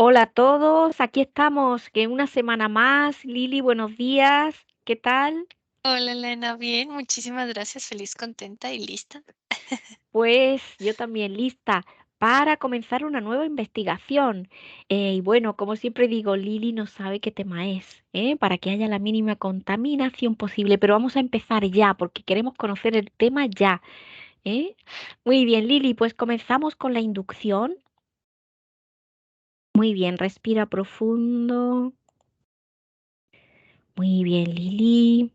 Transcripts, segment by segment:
Hola a todos, aquí estamos, que una semana más. Lili, buenos días, ¿qué tal? Hola Elena, bien, muchísimas gracias, feliz, contenta y lista. Pues yo también lista para comenzar una nueva investigación. Y bueno, como siempre digo, Lili no sabe qué tema es, para que haya la mínima contaminación posible, pero vamos a empezar ya, porque queremos conocer el tema ya, ¿eh? Muy bien, Lili, pues comenzamos con la inducción. Muy bien, respira profundo. Muy bien, Lili.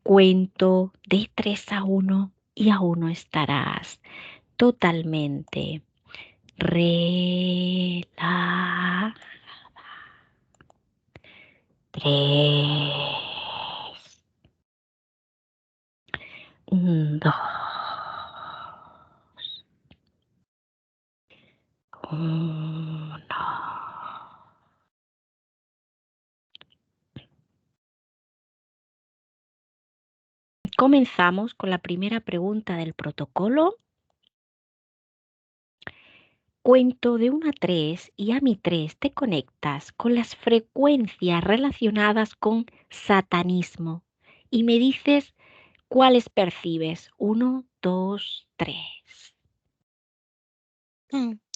Cuento de 3 a 1 y a 1 estarás totalmente relajada. 3, 2, 1. Comenzamos con la primera pregunta del protocolo. Cuento de 1 a 3 y a mi 3 te conectas con las frecuencias relacionadas con satanismo y me dices cuáles percibes. 1, 2, 3.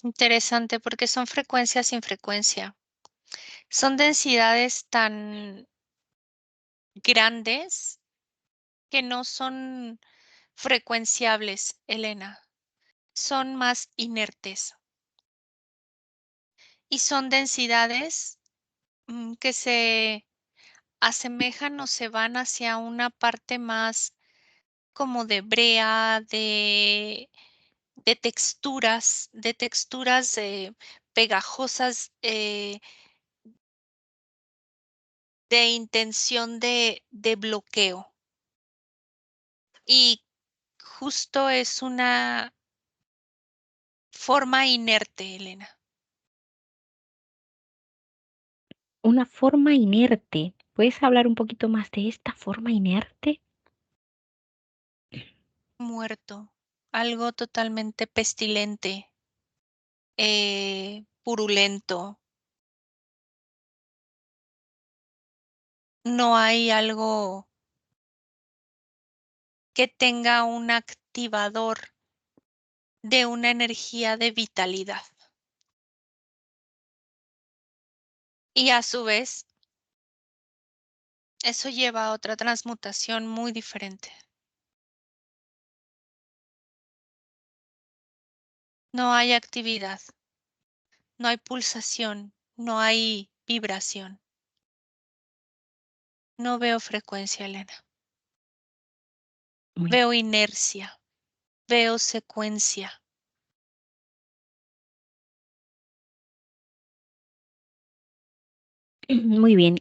Interesante porque son frecuencias sin frecuencia. Son densidades tan grandes que no son frecuenciables, Elena. Son más inertes y son densidades que se asemejan o se van hacia una parte más como de brea, de texturas pegajosas, de intención de bloqueo. Y justo es una forma inerte, Elena. Una forma inerte. ¿Puedes hablar un poquito más de esta forma inerte? Muerto, algo totalmente pestilente, purulento. No hay algo que tenga un activador de una energía de vitalidad. Y a su vez, eso lleva a otra transmutación muy diferente. No hay actividad, no hay pulsación, no hay vibración. No veo frecuencia, Elena. Muy, Veo inercia, veo secuencia. muy bien.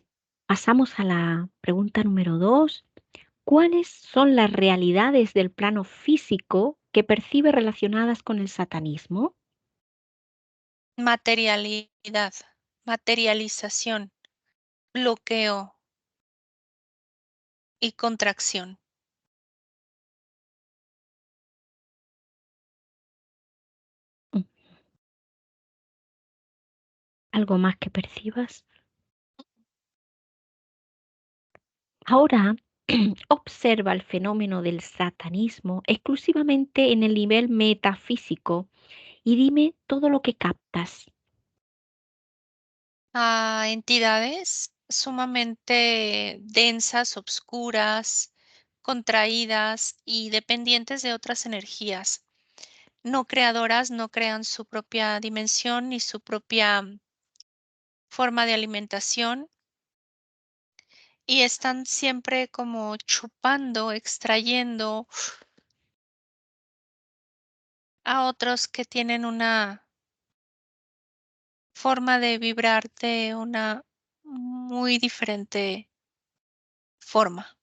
Pasamos a la pregunta número 2. ¿Cuáles son las realidades del plano físico que percibe relacionadas con el satanismo? Materialidad, materialización, bloqueo y contracción. Mm, ¿Algo más que percibas? Ahora, observa el fenómeno del satanismo exclusivamente en el nivel metafísico y dime todo lo que captas. A entidades sumamente densas, obscuras, contraídas y dependientes de otras energías. No creadoras, no crean su propia dimensión ni su propia forma de alimentación y están siempre como chupando, extrayendo a otros que tienen una forma de vibrar de una muy diferente forma.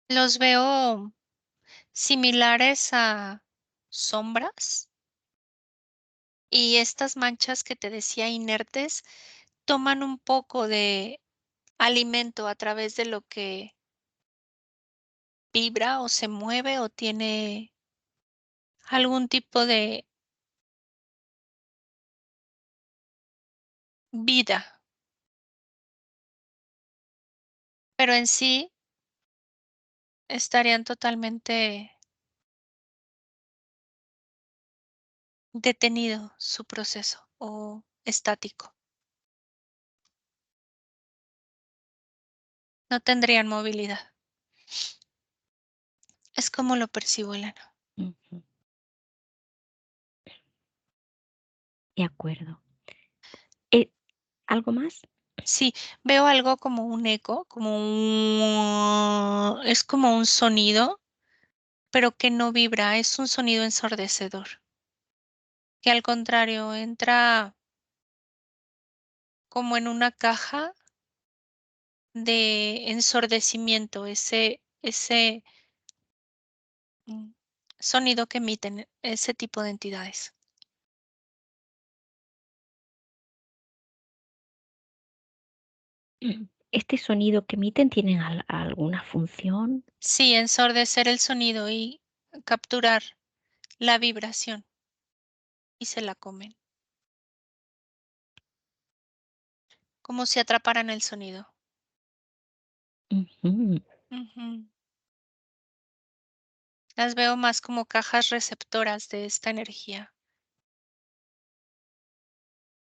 Los veo similares a sombras y estas manchas que te decía inertes toman un poco de alimento a través de lo que vibra o se mueve o tiene algún tipo de vida, pero en sí estarían totalmente detenido su proceso o estático. No tendrían movilidad. Es como lo percibo, Elena. Ujú, de acuerdo. Eh, ¿Algo más? Sí, veo algo como un eco, es como un sonido, pero que no vibra, es un sonido ensordecedor, que al contrario entra como en una caja de ensordecimiento, ese sonido que emiten ese tipo de entidades. ¿Este sonido que emiten tienen alguna función? Sí, ensordecer el sonido y capturar la vibración y se la comen, como si atraparan el sonido. Ujú. Ujú. Las veo más como cajas receptoras de esta energía,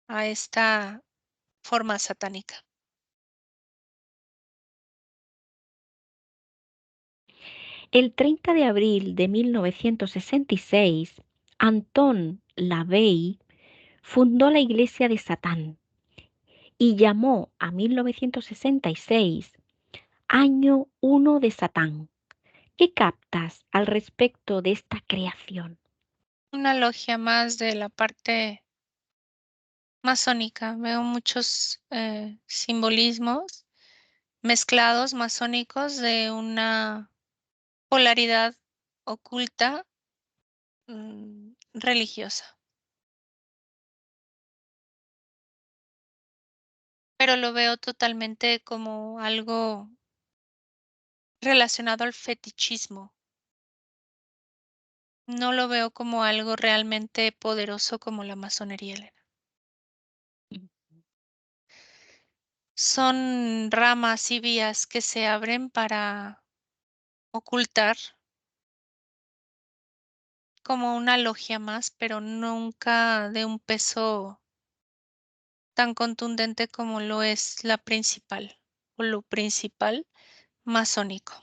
a esta forma satánica. El 30 de abril de 1966, Anton LaVey fundó la Iglesia de Satán y llamó a 1966 Año Uno de Satán. ¿Qué captas al respecto de esta creación? Una logia más de la parte masónica. Veo muchos simbolismos mezclados masónicos de una polaridad oculta religiosa. Pero lo veo totalmente como algo relacionado al fetichismo. No lo veo como algo realmente poderoso como la masonería, Elena. Son ramas y vías que se abren para ocultar como una logia más, pero nunca de un peso tan contundente como lo es la principal o lo principal masónico.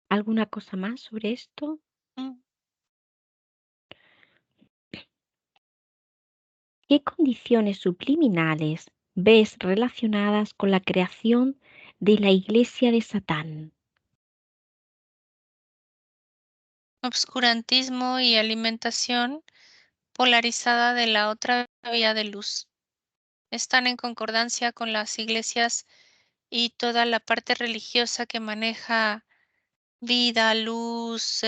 ¿Alguna cosa más sobre esto? Mm, ¿Qué condiciones subliminales ves relacionadas con la creación de la Iglesia de Satán? Obscurantismo y alimentación polarizada de la otra vía de luz. Están en concordancia con las iglesias y toda la parte religiosa que maneja vida, luz,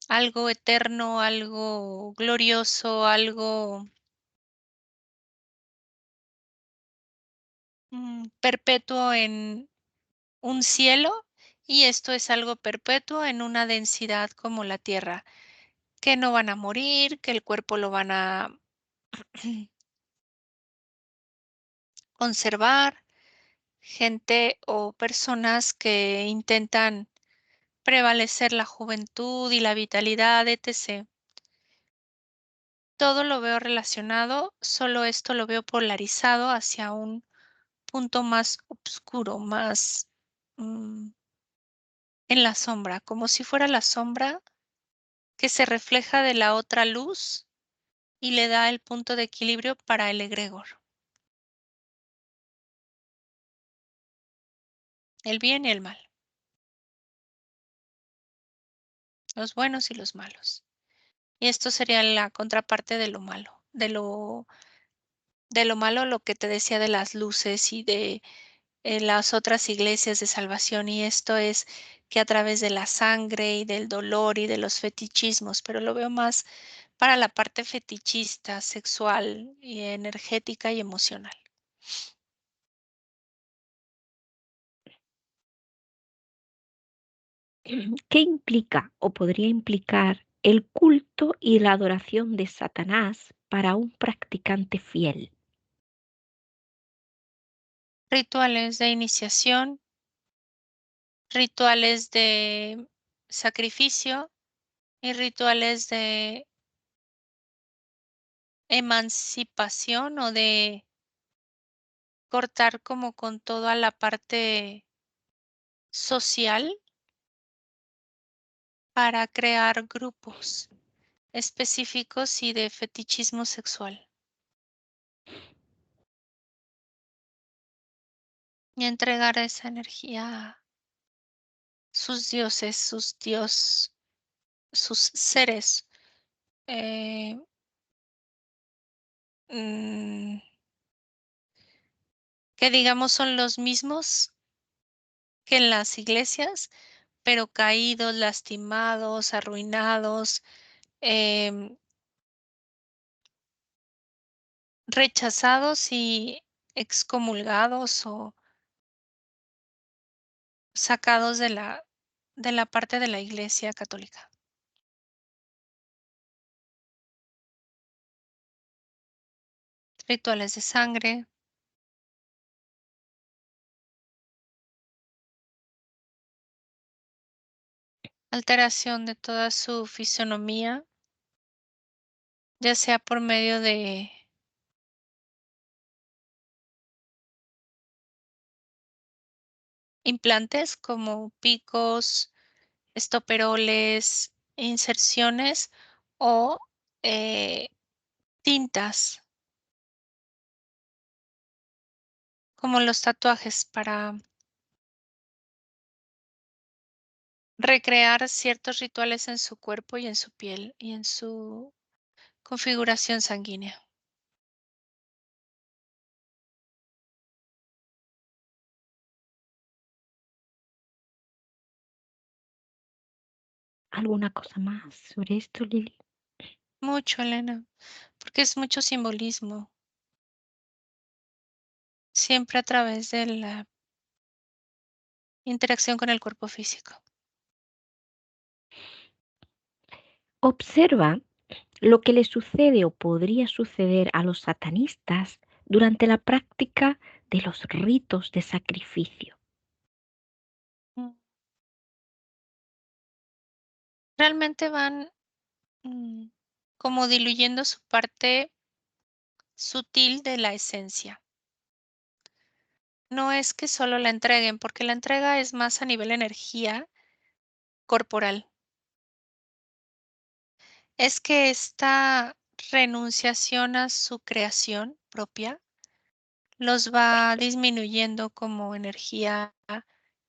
algo eterno, algo glorioso, algo perpetuo en un cielo, y esto es algo perpetuo en una densidad como la tierra, que no van a morir, que el cuerpo lo van a conservar, gente o personas que intentan prevalecer la juventud y la vitalidad, etc. Todo lo veo relacionado, solo esto lo veo polarizado hacia un punto más oscuro, más mm, en la sombra, como si fuera la sombra que se refleja de la otra luz y le da el punto de equilibrio para el egregor, el bien y el mal, los buenos y los malos. Y esto sería la contraparte de lo malo, de lo malo, lo que te decía de las luces y de las otras iglesias de salvación, y esto es que a través de la sangre y del dolor y de los fetichismos, pero lo veo más para la parte fetichista, sexual y energética y emocional. ¿Qué implica o podría implicar el culto y la adoración de Satanás para un practicante fiel? Rituales de iniciación, rituales de sacrificio y rituales de emancipación o de cortar como con toda la parte social para crear grupos específicos y de fetichismo sexual y entregar esa energía a sus dioses, sus seres, eh, mm, que digamos son los mismos que en las iglesias, pero caídos, lastimados, arruinados, em, rechazados y excomulgados o sacados de la parte de la Iglesia católica. Rituales de sangre, alteración de toda su fisionomía, ya sea por medio de implantes como picos, estoperoles, inserciones o eh, tintas, como los tatuajes, para recrear ciertos rituales en su cuerpo y en su piel y en su configuración sanguínea. ¿Alguna cosa más sobre esto, Lili? Mucho, Elena, porque es mucho simbolismo, siempre a través de la interacción con el cuerpo físico. Observa lo que le sucede o podría suceder a los satanistas durante la práctica de los ritos de sacrificio. Mm. Realmente van como diluyendo su parte sutil de la esencia. No es que solo la entreguen, porque la entrega es más a nivel energía corporal. Es que esta renunciación a su creación propia los va disminuyendo como energía,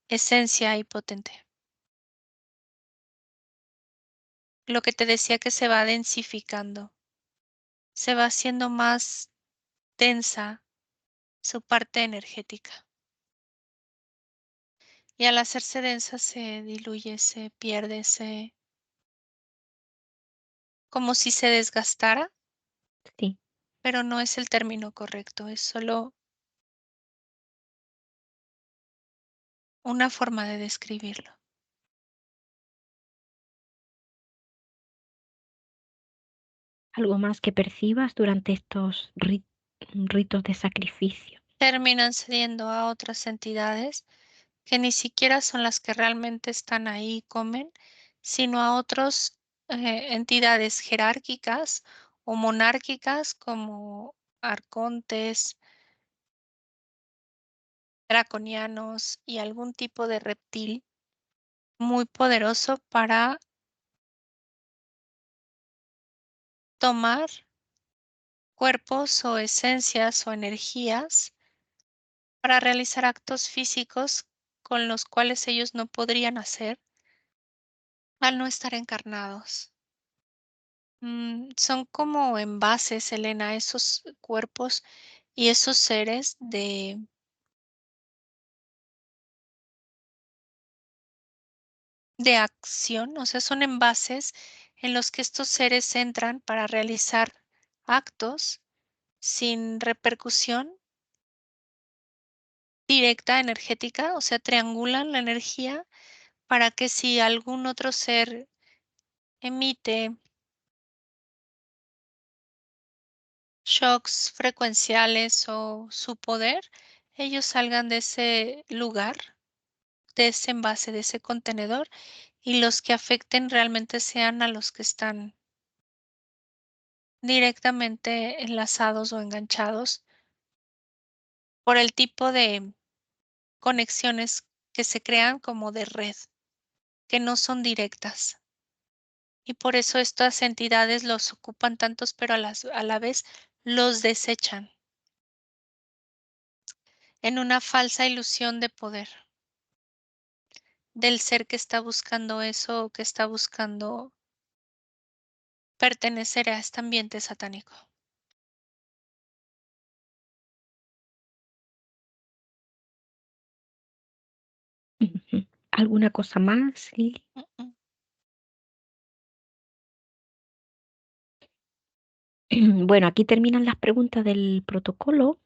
esencia y potente. Lo que te decía que se va densificando, se va haciendo más densa su parte energética. Y al hacerse densa se diluye, se pierde, como si se desgastara, Sí, pero no es el término correcto, es solo una forma de describirlo. algo más que percibas durante estos ritos de sacrificio. Terminan cediendo a otras entidades que ni siquiera son las que realmente están ahí y comen, sino a otras entidades jerárquicas o monárquicas como arcontes, draconianos y algún tipo de reptil muy poderoso para tomar cuerpos o esencias o energías para realizar actos físicos con los cuales ellos no podrían hacer al no estar encarnados. Son como envases, Elena, esos cuerpos y esos seres de acción, o sea, son envases en los que estos seres entran para realizar actos sin repercusión directa energética, o sea, triangulan la energía para que si algún otro ser emite shocks frecuenciales o su poder, ellos salgan de ese lugar, de ese envase, de ese contenedor, y los que afecten realmente sean a los que están directamente enlazados o enganchados por el tipo de conexiones que se crean como de red, que no son directas. Y por eso estas entidades los ocupan tantos, pero a la vez los desechan en una falsa ilusión de poder del ser que está buscando eso o que está buscando pertenecer a este ambiente satánico. Ujú. ¿Alguna cosa más, Lili? Mm, mm. Bueno, aquí terminan las preguntas del protocolo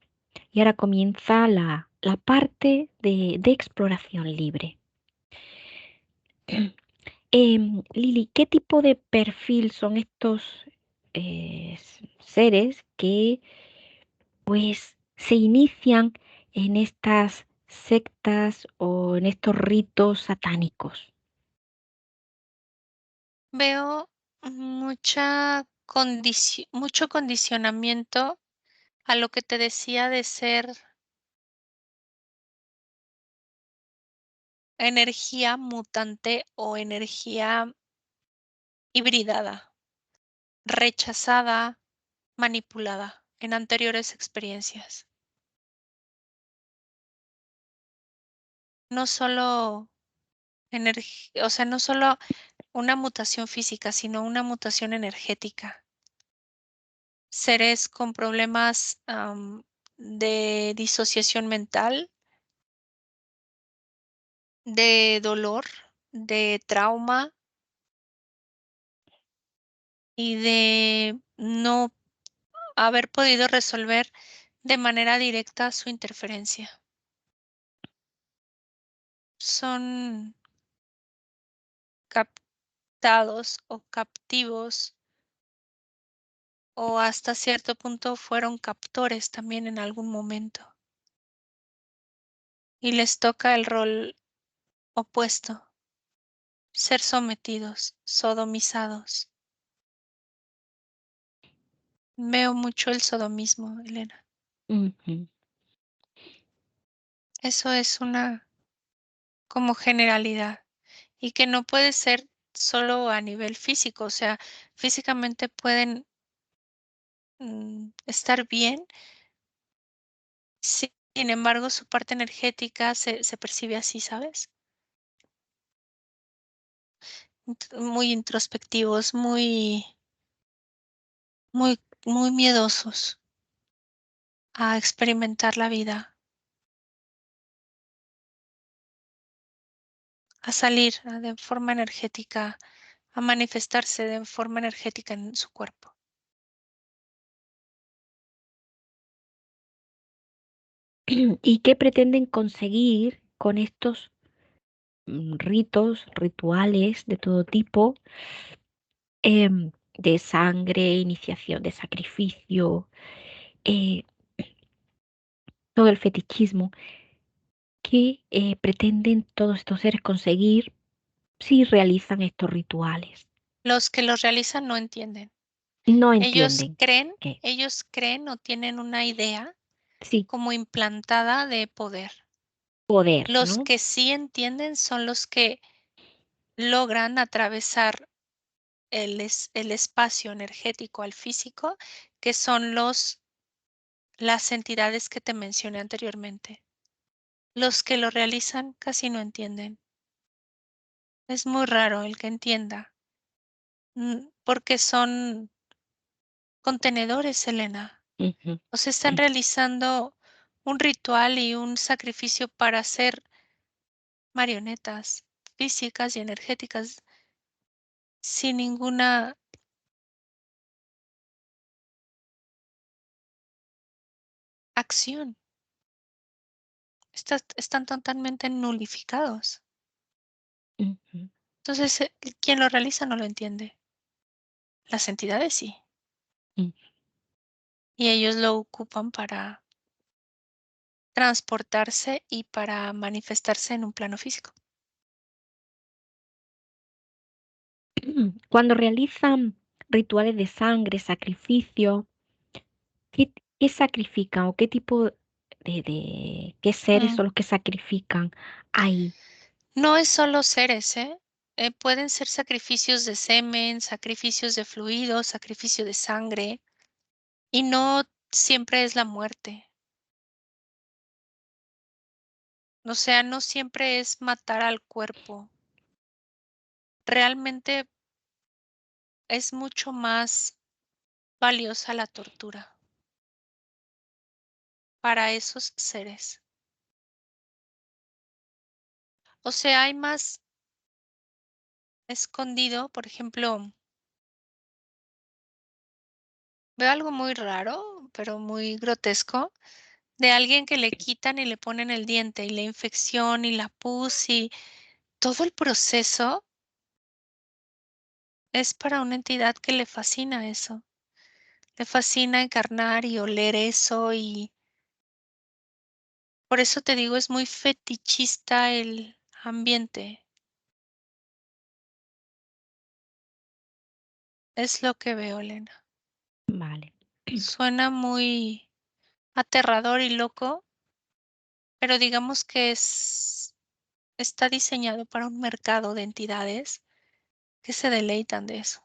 y ahora comienza la parte de exploración libre. Lili, ¿qué tipo de perfil son estos seres que pues se inician en estas sectas o en estos ritos satánicos? Veo mucho condicionamiento a lo que te decía de ser energía mutante o energía hibridada, rechazada, manipulada en anteriores experiencias. No solo o sea, no solo una mutación física, sino una mutación energética. Seres con problemas de disociación mental, de dolor, de trauma y de no haber podido resolver de manera directa su interferencia. Son captados o captivos o hasta cierto punto fueron captores también en algún momento y les toca el rol opuesto, ser sometidos, sodomizados. Veo mucho el sodomismo, Elena. Ujú, Eso es una como generalidad y que no puede ser solo a nivel físico, o sea, físicamente pueden estar bien, sin embargo, su parte energética se percibe así, ¿sabes? Muy introspectivos, muy miedosos a experimentar la vida, a salir de forma energética, a manifestarse de forma energética en su cuerpo. ¿Y qué pretenden conseguir con estos ritos, rituales de todo tipo, de sangre, iniciación de sacrificio, eh, todo el fetichismo? ¿Qué pretenden todos estos seres conseguir si realizan estos rituales? Los que los realizan no entienden. No Ellos entienden creen, que ellos creen o tienen una idea sí, como implantada de poder. poder, Los ¿no? que sí entienden son los que logran atravesar el espacio energético al físico, que son las entidades que te mencioné anteriormente. Los que lo realizan casi no entienden. Es muy raro el que entienda, porque son contenedores, Elena. Ujú. O sea, están realizando un ritual y un sacrificio para ser marionetas físicas y energéticas sin ninguna acción. Están totalmente nulificados. Ujú, Entonces, quien lo realiza no lo entiende. Las entidades sí, mm. y ellos lo ocupan para transportarse y para manifestarse en un plano físico. Cuando realizan rituales de sangre, sacrificio, ¿qué sacrifican o qué tipo qué seres Mm, son los que sacrifican ahí? No es solo seres, ¿eh? Pueden ser sacrificios de semen, sacrificios de fluidos, sacrificio de sangre, y no siempre es la muerte. O sea, no siempre es matar al cuerpo. Realmente es mucho más valiosa la tortura para esos seres. O sea, hay más escondido, por ejemplo, veo algo muy raro, pero muy grotesco, de alguien que le quitan y le ponen el diente y la infección y la pus y todo el proceso es para una entidad que le fascina eso. Le fascina encarnar y oler eso y por eso te digo, es muy fetichista el ambiente. Es lo que veo, Elena. Vale. Suena muy aterrador y loco, pero digamos que está diseñado para un mercado de entidades que se deleitan de eso.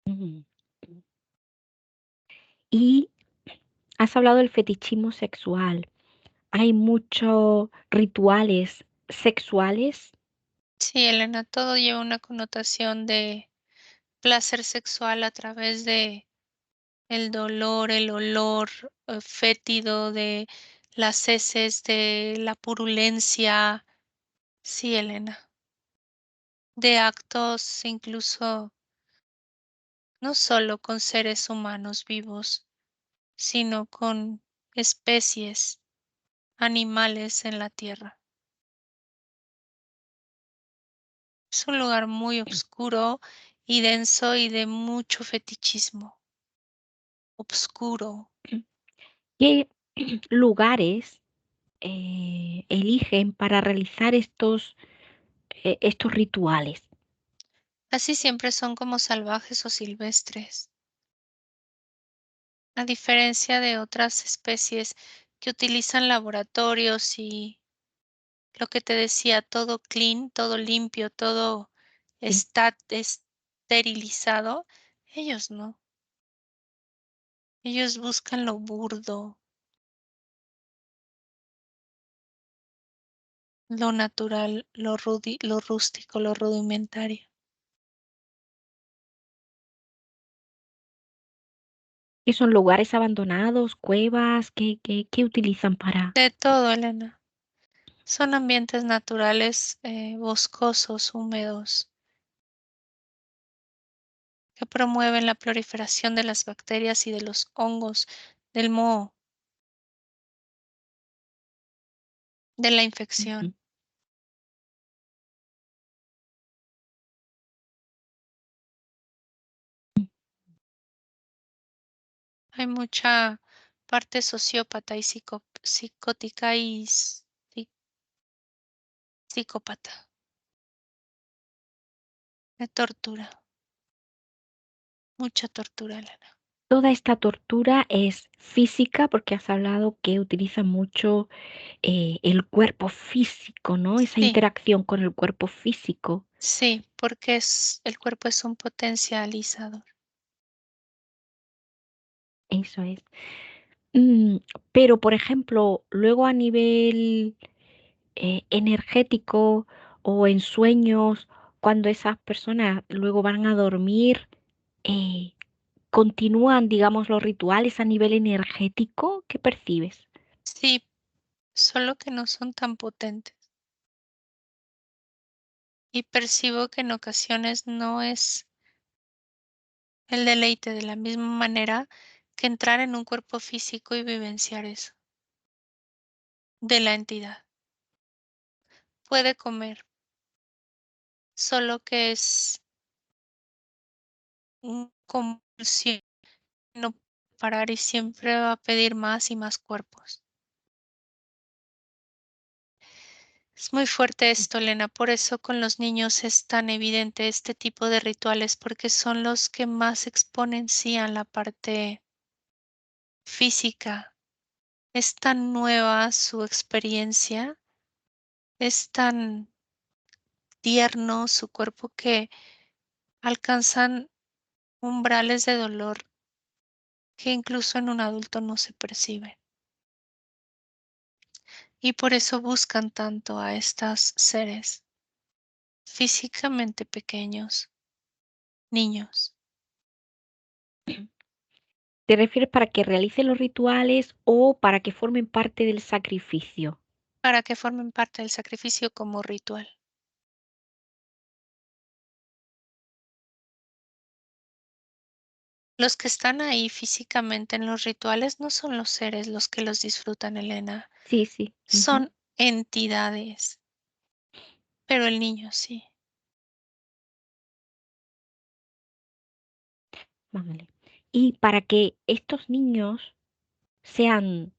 Ujú. Y has hablado del fetichismo sexual. Hay muchos rituales sexuales. Sí, Elena, todo lleva una connotación de placer sexual a través de el dolor, el olor fétido de las heces, de la purulencia. Sí, Elena, de actos incluso no solo con seres humanos vivos, sino con especies, animales en la tierra. Es un lugar muy oscuro y denso y de mucho fetichismo. Obscuro. ¿Qué lugares eligen para realizar estos rituales? Casi siempre son como salvajes o silvestres, a diferencia de otras especies que utilizan laboratorios y lo que te decía, todo clean, todo limpio, todo Sí, está esterilizado. Ellos no. Ellos buscan lo burdo, lo natural, lo rústico, lo rudimentario. ¿qué son lugares abandonados, cuevas? ¿Qué utilizan para? De todo, Elena. Son ambientes naturales, boscosos, húmedos, que promueven la proliferación de las bacterias y de los hongos, del moho, de la Ujú. infección. Hay mucha parte sociópata y psicótica y psicópata, de tortura, mucha tortura, Elena. Toda esta tortura es física porque has hablado que utilizan mucho el cuerpo físico, ¿no? Esa Sí, interacción con el cuerpo físico. sí, porque el cuerpo es un potencializador. Eso es. Mm, pero, por ejemplo, luego a nivel energético o en sueños, cuando esas personas luego van a dormir, eh, continúan, digamos, los rituales a nivel energético. ¿Qué percibes? Sí, solo que no son tan potentes. Y percibo que en ocasiones no es el deleite de la misma manera que entrar en un cuerpo físico y vivenciar eso de la entidad. Puede comer, solo que es una compulsión, no parar y siempre va a pedir más y más cuerpos. Es muy fuerte esto, Elena, por eso con los niños es tan evidente este tipo de rituales, porque son los que más exponen, sí, a la parte física. Es tan nueva su experiencia, es tan tierno su cuerpo que alcanzan umbrales de dolor que incluso en un adulto no se perciben. Y por eso buscan tanto a estos seres físicamente pequeños, niños, ¿Te refieres para que realicen los rituales o para que formen parte del sacrificio? para que formen parte del sacrificio como ritual. Los que están ahí físicamente en los rituales no son los seres los que los disfrutan, Elena, Sí, sí. Ujú. son entidades, pero el niño sí. Vale. Y para que estos niños sean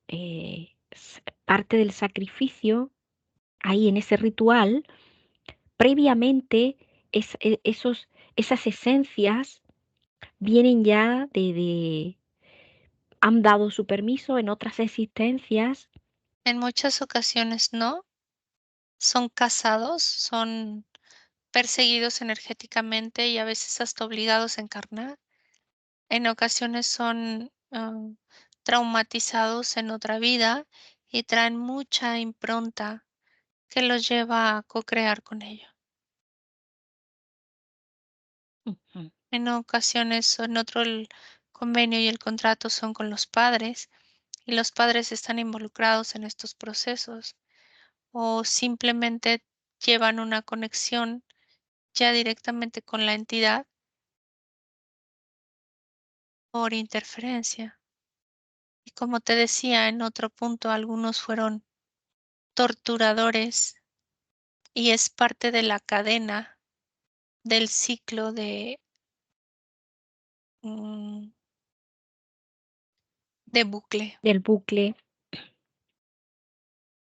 parte del sacrificio, ahí en ese ritual, previamente esas esencias vienen ya han dado su permiso en otras existencias. En muchas ocasiones no, son casados, son perseguidos energéticamente y a veces hasta obligados a encarnar. En ocasiones son traumatizados en otra vida y traen mucha impronta que los lleva a co-crear con ello. Ujú. En ocasiones, en otro, el convenio y el contrato son con los padres y los padres están involucrados en estos procesos o simplemente llevan una conexión ya directamente con la entidad por interferencia. Y como te decía en otro punto, algunos fueron torturadores y es parte de la cadena del ciclo mm, de bucle. Del bucle.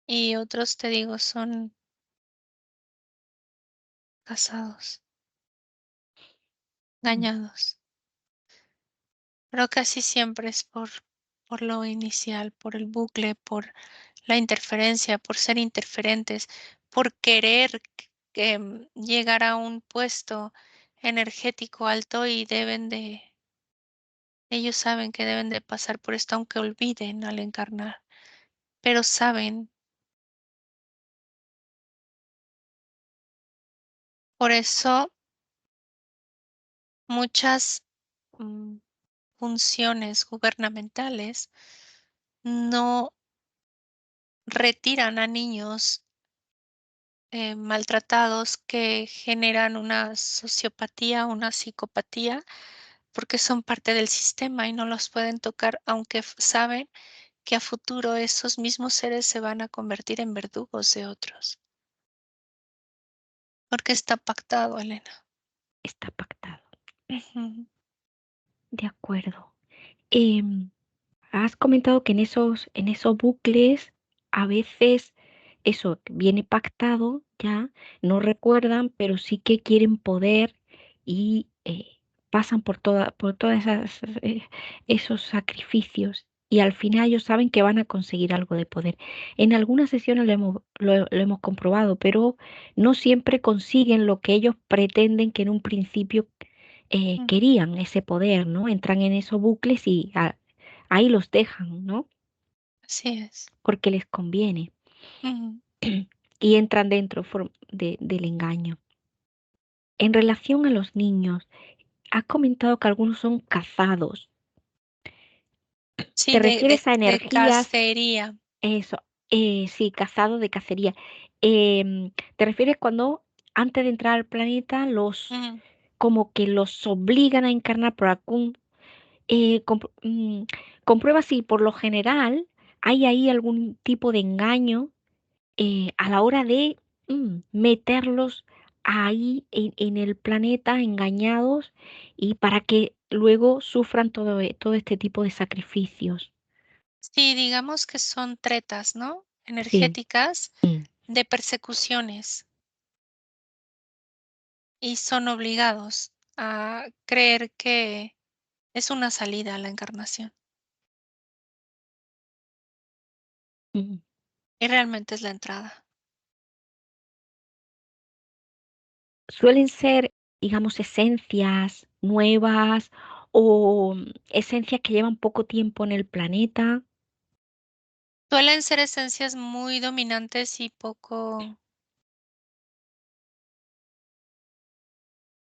Y otros, te digo, son casados, Mm. dañados. Pero casi siempre es por lo inicial, por el bucle, por la interferencia, por ser interferentes, por querer llegar a un puesto energético alto y ellos saben que deben de pasar por esto, aunque olviden al encarnar, pero saben. Por eso muchas mm, funciones gubernamentales no retiran a niños maltratados que generan una sociopatía, una psicopatía, porque son parte del sistema y no los pueden tocar, aunque saben que a futuro esos mismos seres se van a convertir en verdugos de otros, porque está pactado, Elena. Está pactado. Ujú. De acuerdo. Em, Has comentado que en esos bucles a veces eso viene pactado ya, no recuerdan, pero sí que quieren poder y pasan por todas esos sacrificios y al final ellos saben que van a conseguir algo de poder. En algunas sesiones lo hemos comprobado, pero no siempre consiguen lo que ellos pretenden que en un principio Mm, querían, ese poder, ¿no? Entran en esos bucles y ahí los dejan, ¿no? así es. Porque les conviene Ujú. y entran dentro del engaño. En relación a los niños, has comentado que algunos son cazados. ¿Te Sí, refieres a de energías? cacería. Eso, sí, cazado de cacería. ¿Te refieres cuando antes de entrar al planeta Ujú. como que los obligan a encarnar por algún comprueba si por lo general hay ahí algún tipo de engaño a la hora de meterlos ahí en el planeta engañados y para que luego sufran todo este tipo de sacrificios. Sí, digamos que son tretas, ¿no? Sí. Energéticas Mm, de persecuciones y son obligados a creer que es una salida a la encarnación mm. y realmente es la entrada. Suelen ser, digamos, esencias nuevas o esencias que llevan poco tiempo en el planeta. Suelen ser esencias muy dominantes y poco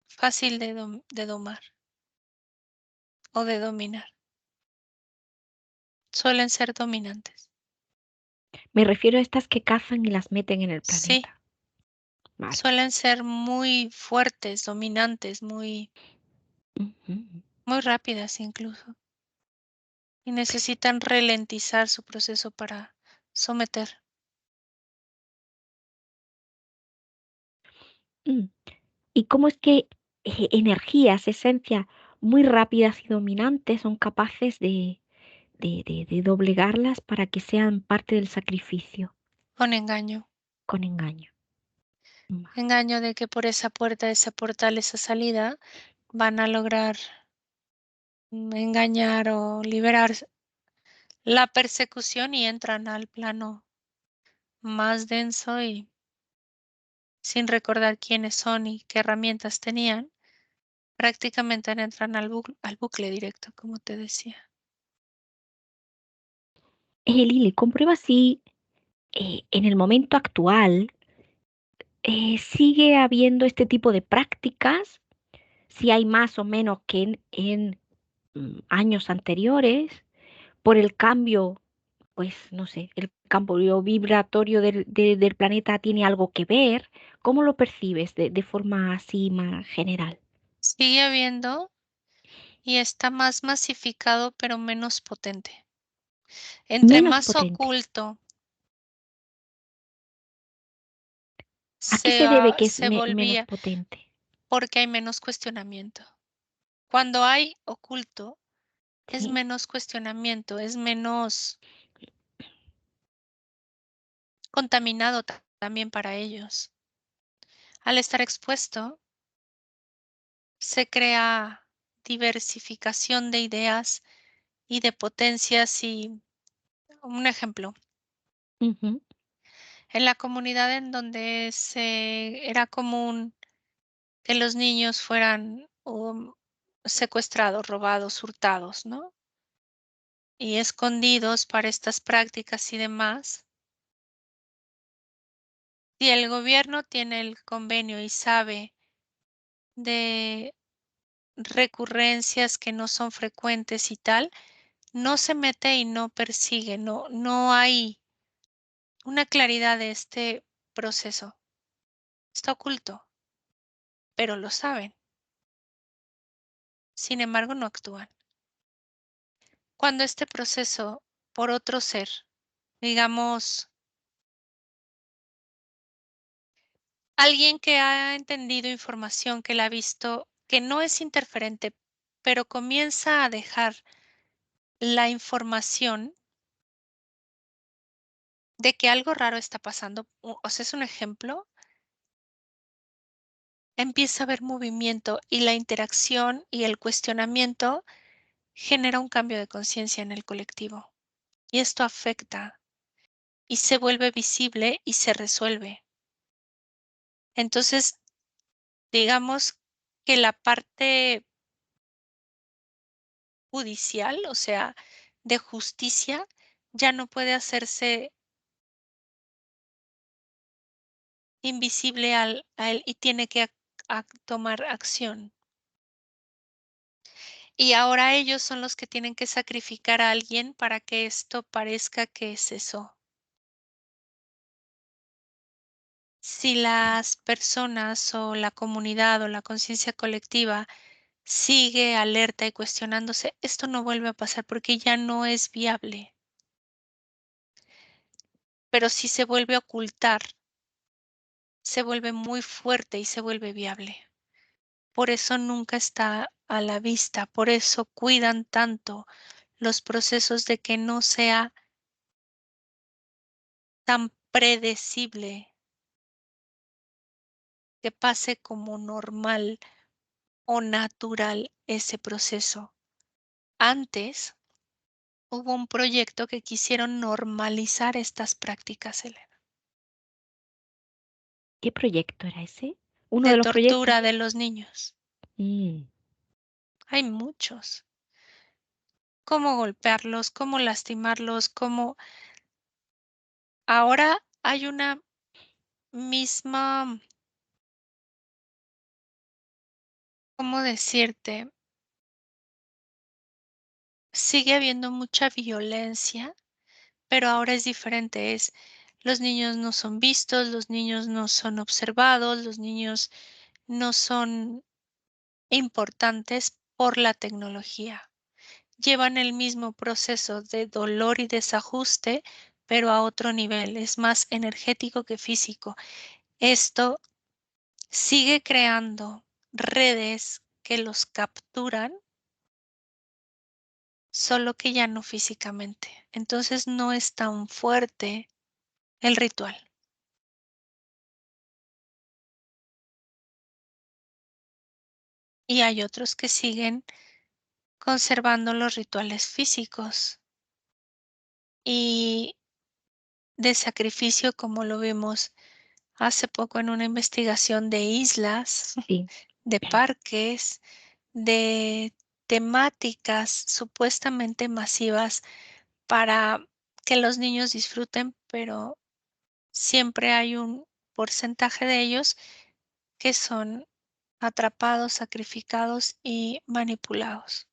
fácil de domar o de dominar. Suelen ser dominantes. Me refiero a estas que cazan y las meten en el Sí, planeta. Vale. suelen ser muy fuertes, dominantes, Ujú. muy rápidas incluso. Y necesitan ralentizar su proceso para someter. Mm. ¿Y cómo es que energías, esencias muy rápidas y dominantes son capaces de doblegarlas para que sean parte del sacrificio Con engaño. con engaño? Vale. Engaño de que por esa puerta, ese portal, esa salida, van a lograr engañar o liberar la persecución y entran al plano más denso y sin recordar quiénes son y qué herramientas tenían, prácticamente entran al bucle directo, como te decía. Lili, comprueba si en el momento actual sigue habiendo este tipo de prácticas, si hay más o menos que en años anteriores, por el cambio, pues no sé, el cambio vibratorio del planeta tiene algo que ver. ¿Cómo lo percibes de forma así más general? Sigue habiendo y está más masificado, pero menos potente. Entre Menos más potente. oculto ¿A qué se debe que es se menos volvía, potente? porque hay menos cuestionamiento. Cuando hay oculto, es ¿Sí? menos cuestionamiento, es menos contaminado también para ellos. Al estar expuesto, se crea diversificación de ideas y de potencias y un ejemplo, Ujú. en la comunidad en donde era común que los niños fueran secuestrados, robados, hurtados, ¿no? Y escondidos para estas prácticas y demás. Si el gobierno tiene el convenio y sabe de recurrencias que no son frecuentes y tal, no se mete y no persigue, no hay una claridad de este proceso. Está oculto, pero lo saben. Sin embargo, no actúan. Cuando este proceso por otro ser, digamos, alguien que ha entendido información, que la ha visto, que no es interferente, pero comienza a dejar la información de que algo raro está pasando, o sea, es un ejemplo, empieza a haber movimiento y la interacción y el cuestionamiento genera un cambio de conciencia en el colectivo. Y esto afecta y se vuelve visible y se resuelve. Entonces, digamos que la parte judicial, o sea, de justicia, ya no puede hacerse invisible a él y tiene que tomar acción. Y ahora ellos son los que tienen que sacrificar a alguien para que esto parezca que cesó. Si las personas o la comunidad o la conciencia colectiva sigue alerta y cuestionándose, esto no vuelve a pasar porque ya no es viable. Pero si se vuelve a ocultar se vuelve muy fuerte y se vuelve viable. Por eso nunca está a la vista, por eso cuidan tanto los procesos de que no sea tan predecible, que pase como normal o natural ese proceso. Antes hubo un proyecto que quisieron normalizar estas prácticas, Elena, ¿Qué proyecto era ese? Uno de de los proyectos. tortura de los niños. Mm, Hay muchos. Cómo golpearlos, cómo lastimarlos, cómo ahora hay una misma, ¿cómo decirte? Sigue habiendo mucha violencia, pero ahora es diferente. Es los niños no son vistos, los niños no son observados, los niños no son importantes por la tecnología. Llevan el mismo proceso de dolor y desajuste, pero a otro nivel. Es más energético que físico. Esto sigue creando redes que los capturan, solo que ya no físicamente. Entonces no es tan fuerte el ritual. Y hay otros que siguen conservando los rituales físicos y de sacrificio, como lo vimos hace poco en una investigación de islas, sí. de parques, de temáticas supuestamente masivas para que los niños disfruten, pero siempre hay un porcentaje de ellos que son atrapados, sacrificados y manipulados,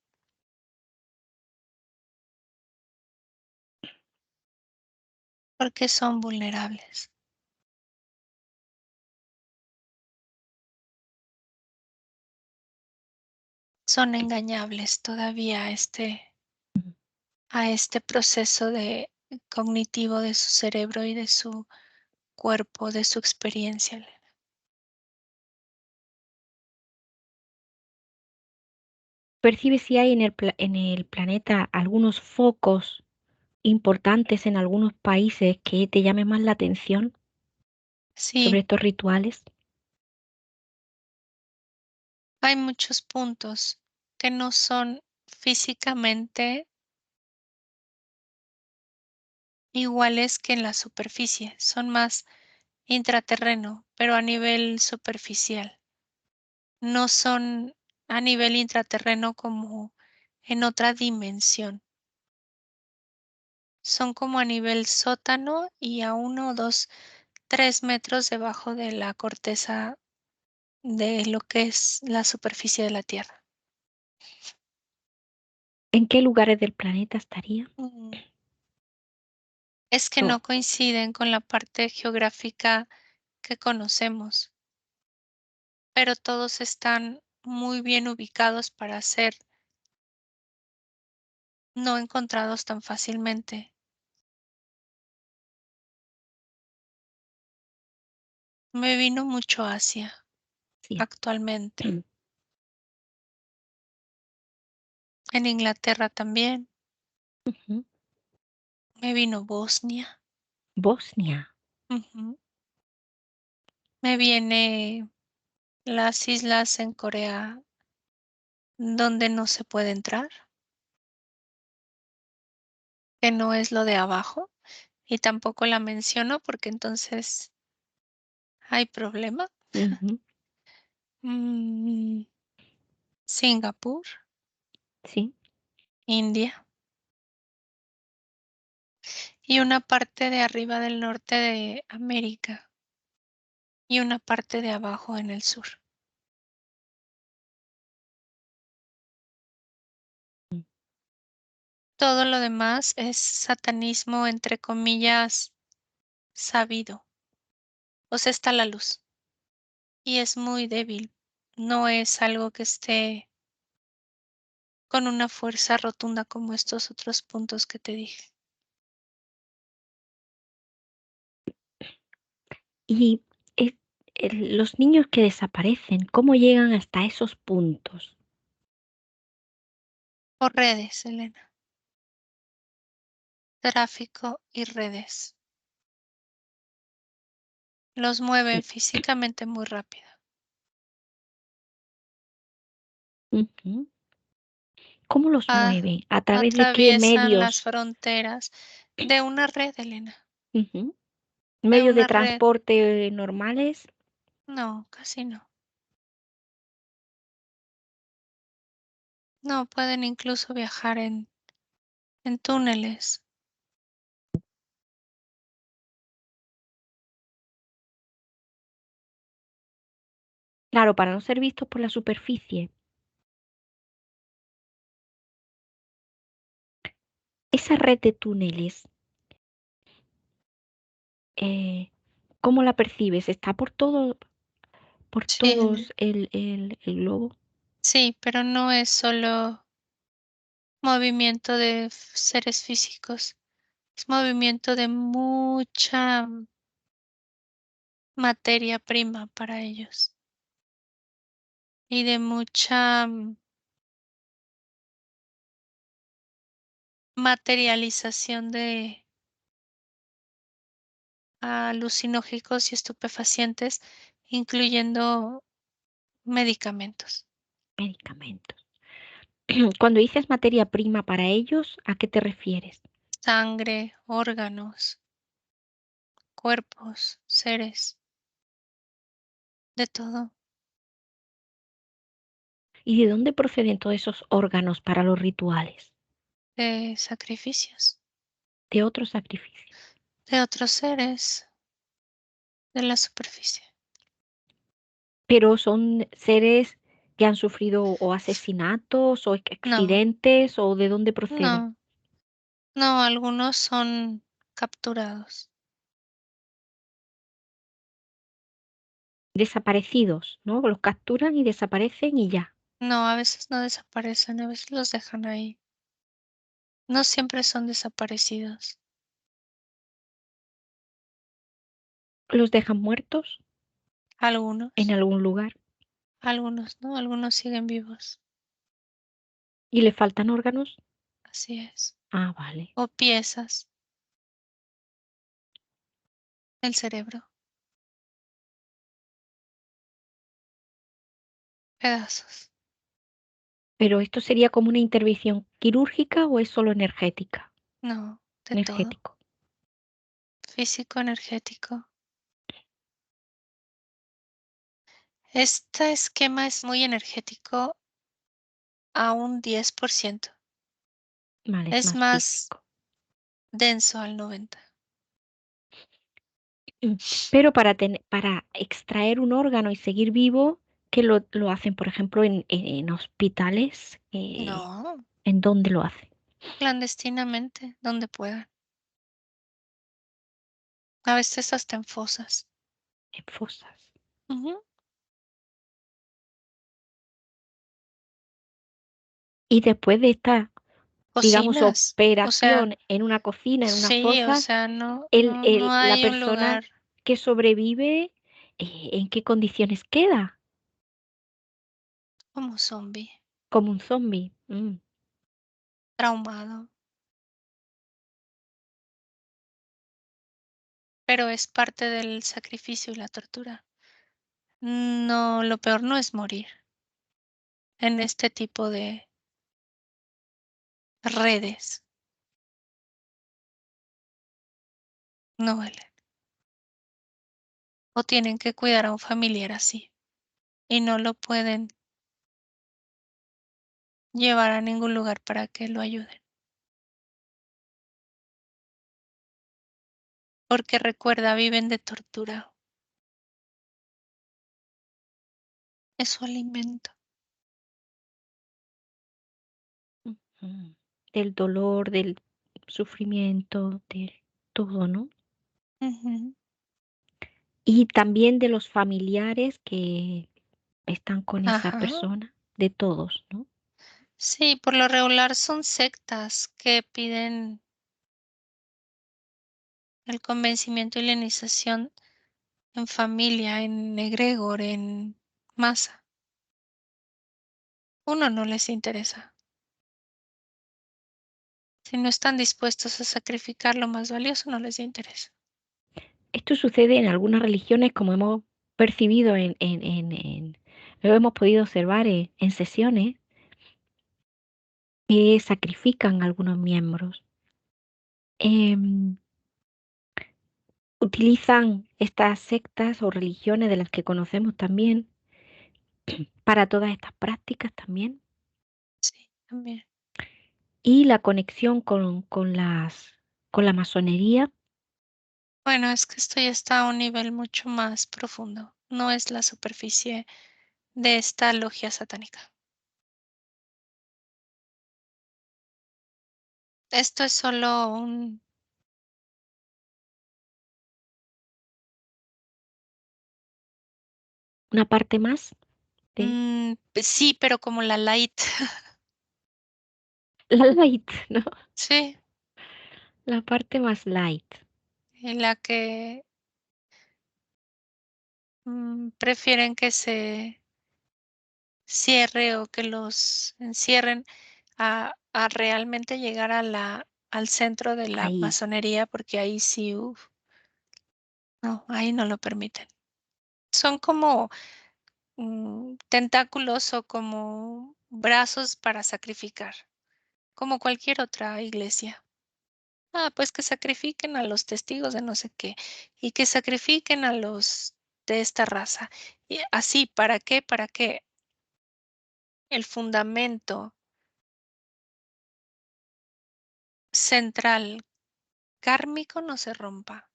porque son vulnerables. Son engañables todavía a este proceso de cognitivo de su cerebro y de su cuerpo, de su experiencia. ¿Percibes si hay en en el planeta algunos focos importantes en algunos países que te llamen más la atención sobre Sí, estos rituales? hay muchos puntos que no son físicamente iguales que en la superficie, son más intraterreno, pero a nivel superficial. No son a nivel intraterreno como en otra dimensión. Son como a nivel sótano y a 1, 2, 3 metros debajo de la corteza de lo que es la superficie de la Tierra. ¿En qué lugares del planeta estaría? Mm, Es que Oh, no coinciden con la parte geográfica que conocemos, pero todos están muy bien ubicados para ser no encontrados tan fácilmente. Me vino mucho Asia sí. actualmente. En Inglaterra también. Ujú. Me vino Bosnia. Bosnia. Ujú. Me viene las islas en Corea donde no se puede entrar, que no es lo de abajo, y tampoco la menciono porque entonces hay problema. Ujú. Mm, Singapur, Sí. India y una parte de arriba del norte de América y una parte de abajo en el sur. Todo lo demás es satanismo, entre comillas, sabido. O sea, está la luz y es muy débil. No es algo que esté con una fuerza rotunda como estos otros puntos que te dije. Y los niños que desaparecen, ¿cómo llegan hasta esos puntos? Por redes, Elena. Tráfico y redes. Los mueven físicamente muy rápido. Ujú. ¿Cómo los Ah, mueven? ¿A través de qué atraviesan las medios? fronteras de una red, Elena. Ujú. De ¿Medios de una red. transporte normales? No, casi no. No, pueden incluso viajar en túneles. Claro, para no ser vistos por la superficie. Esa red de túneles, eh, ¿cómo la percibes? ¿Está por Sí, todos el globo? sí, pero no es solo movimiento de seres físicos. Es movimiento de mucha materia prima para ellos y de mucha materialización de alucinógenos y estupefacientes, incluyendo medicamentos, Medicamentos. Cuando dices materia prima para ellos, ¿a qué te refieres? sangre, órganos, cuerpos, seres, de todo, ¿Y de dónde proceden todos esos órganos para los rituales? de sacrificios, De otros sacrificios. de otros seres de la superficie. Pero son seres que han sufrido o asesinatos o No, accidentes o de dónde proceden. no, no, algunos son capturados. Desaparecidos, ¿no? Los capturan y desaparecen y ya. No, a veces no desaparecen, a veces los dejan ahí. No siempre son desaparecidos. Los dejan muertos en Algunos, algún lugar algunos, ¿no? Algunos siguen vivos. y le faltan órganos. Así es. Ah, vale. O piezas del cerebro, pedazos. Pero esto sería como una intervención quirúrgica o es solo energética, No, de todo. energético. Físico, energético. Este esquema es muy energético a un 10%. Vale, es Es más más físico. denso al 90%. Mm. Pero para extraer un órgano y seguir vivo, que lo hacen, por ejemplo, en hospitales, No, ¿en dónde lo hacen? clandestinamente, donde puedan. A veces hasta en fosas. En fosas. Ujú. Y después de esta, digamos, Cocinas. O sea, operación en una cocina, en una sí, o fosa, sea, no la hay un persona lugar que sobrevive, ¿en qué condiciones queda? como zombie, Como un zombie. Mm. traumado. Pero es parte del sacrificio y la tortura. No, lo peor no es morir en este tipo de redes. No vale. O tienen que cuidar a un familiar así y no lo pueden llevar a ningún lugar para que lo ayuden. Porque recuerda, viven de tortura. Es su alimento. Ujú. Del dolor, del sufrimiento, de todo, ¿no? Ujú. Y también de los familiares que están con esa Ajá. persona, de todos, ¿no? Sí, por lo regular son sectas que piden el convencimiento y la iniciación en familia, en egregor, en masa. Uno no les interesa. Si no están dispuestos a sacrificar lo más valioso, no les interesa. Esto sucede en algunas religiones, como hemos percibido lo hemos podido observar en sesiones que sacrifican a algunos miembros. Em, Utilizan estas sectas o religiones de las que conocemos también para todas estas prácticas también. Sí, también. Y la conexión con la masonería, Bueno, es que esto ya está a un nivel mucho más profundo. No es la superficie de esta logia satánica. Esto es solo un... una parte más de Pues sí, pero como la light. la light, ¿no? Sí, La parte más light. en la que prefieren que se cierre o que los encierren a realmente llegar a al centro de la Ahí, masonería, porque ahí sí, uf, no, ahí no lo permiten. Son como tentáculos o como brazos para sacrificar, como cualquier otra iglesia. Ah, pues que sacrifiquen a los testigos de no sé qué y que sacrifiquen a los de esta raza. Y así, ¿para qué? Para que el fundamento central kármico no se rompa.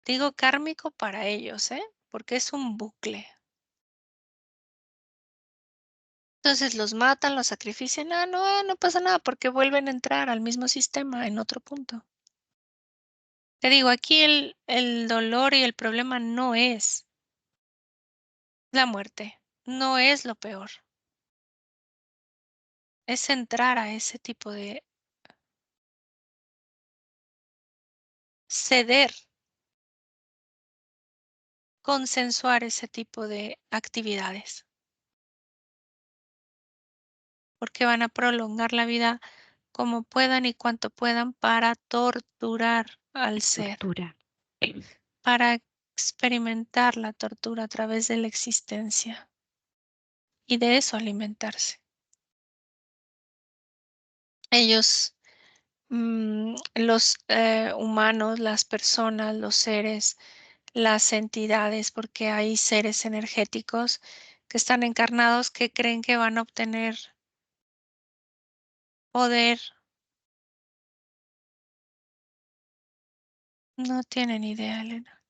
Digo kármico para ellos, ¿eh? Porque es un bucle. Entonces los matan, los sacrifican. Ah, no, no pasa nada porque vuelven a entrar al mismo sistema en otro punto. Te digo, aquí el dolor y el problema no es la muerte, no es lo peor, es entrar a ese tipo de ceder, consensuar ese tipo de actividades, porque van a prolongar la vida como puedan y cuanto puedan para torturar al ser, tortura. para experimentar la tortura a través de la existencia y de eso alimentarse. Ellos, los humanos, las personas, los seres, las entidades, porque hay seres energéticos que están encarnados que creen que van a obtener poder, no tienen idea, Elena,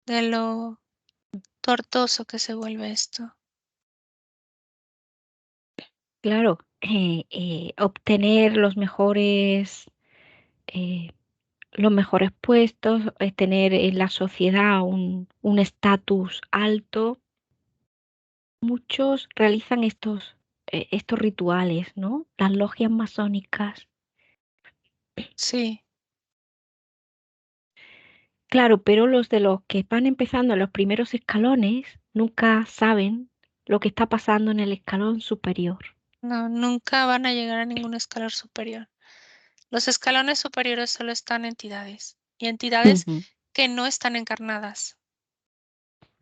de lo tortuoso que se vuelve esto. Claro, obtener eh, los mejores puestos, tener en la sociedad un estatus alto. Muchos realizan estos rituales, ¿no? Las logias masónicas. Sí, Claro, pero los de los que van empezando en los primeros escalones nunca saben lo que está pasando en el escalón superior. no, nunca van a llegar a ningún escalón superior. Los escalones superiores solo están entidades y entidades Ujú. que no están encarnadas.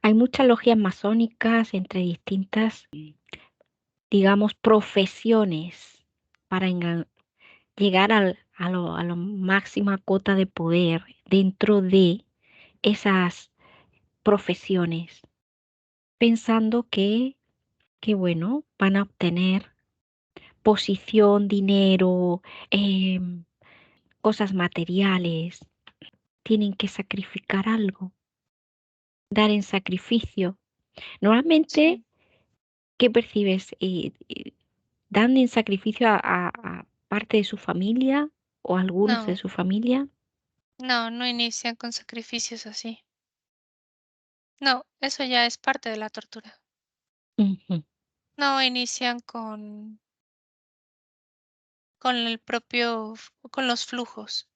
Hay muchas logias masónicas entre distintas, digamos, profesiones para llegar a la máxima cota de poder dentro de esas profesiones, pensando que bueno, van a obtener posición, dinero, em, cosas materiales, tienen que sacrificar algo, dar en sacrificio. Normalmente, Sí. ¿qué percibes? ¿Dan en sacrificio a parte de su familia o a algunos de No, su familia? no, no inician con sacrificios así. No, eso ya es parte de la tortura. Ujú. No inician con el propio, con los flujos.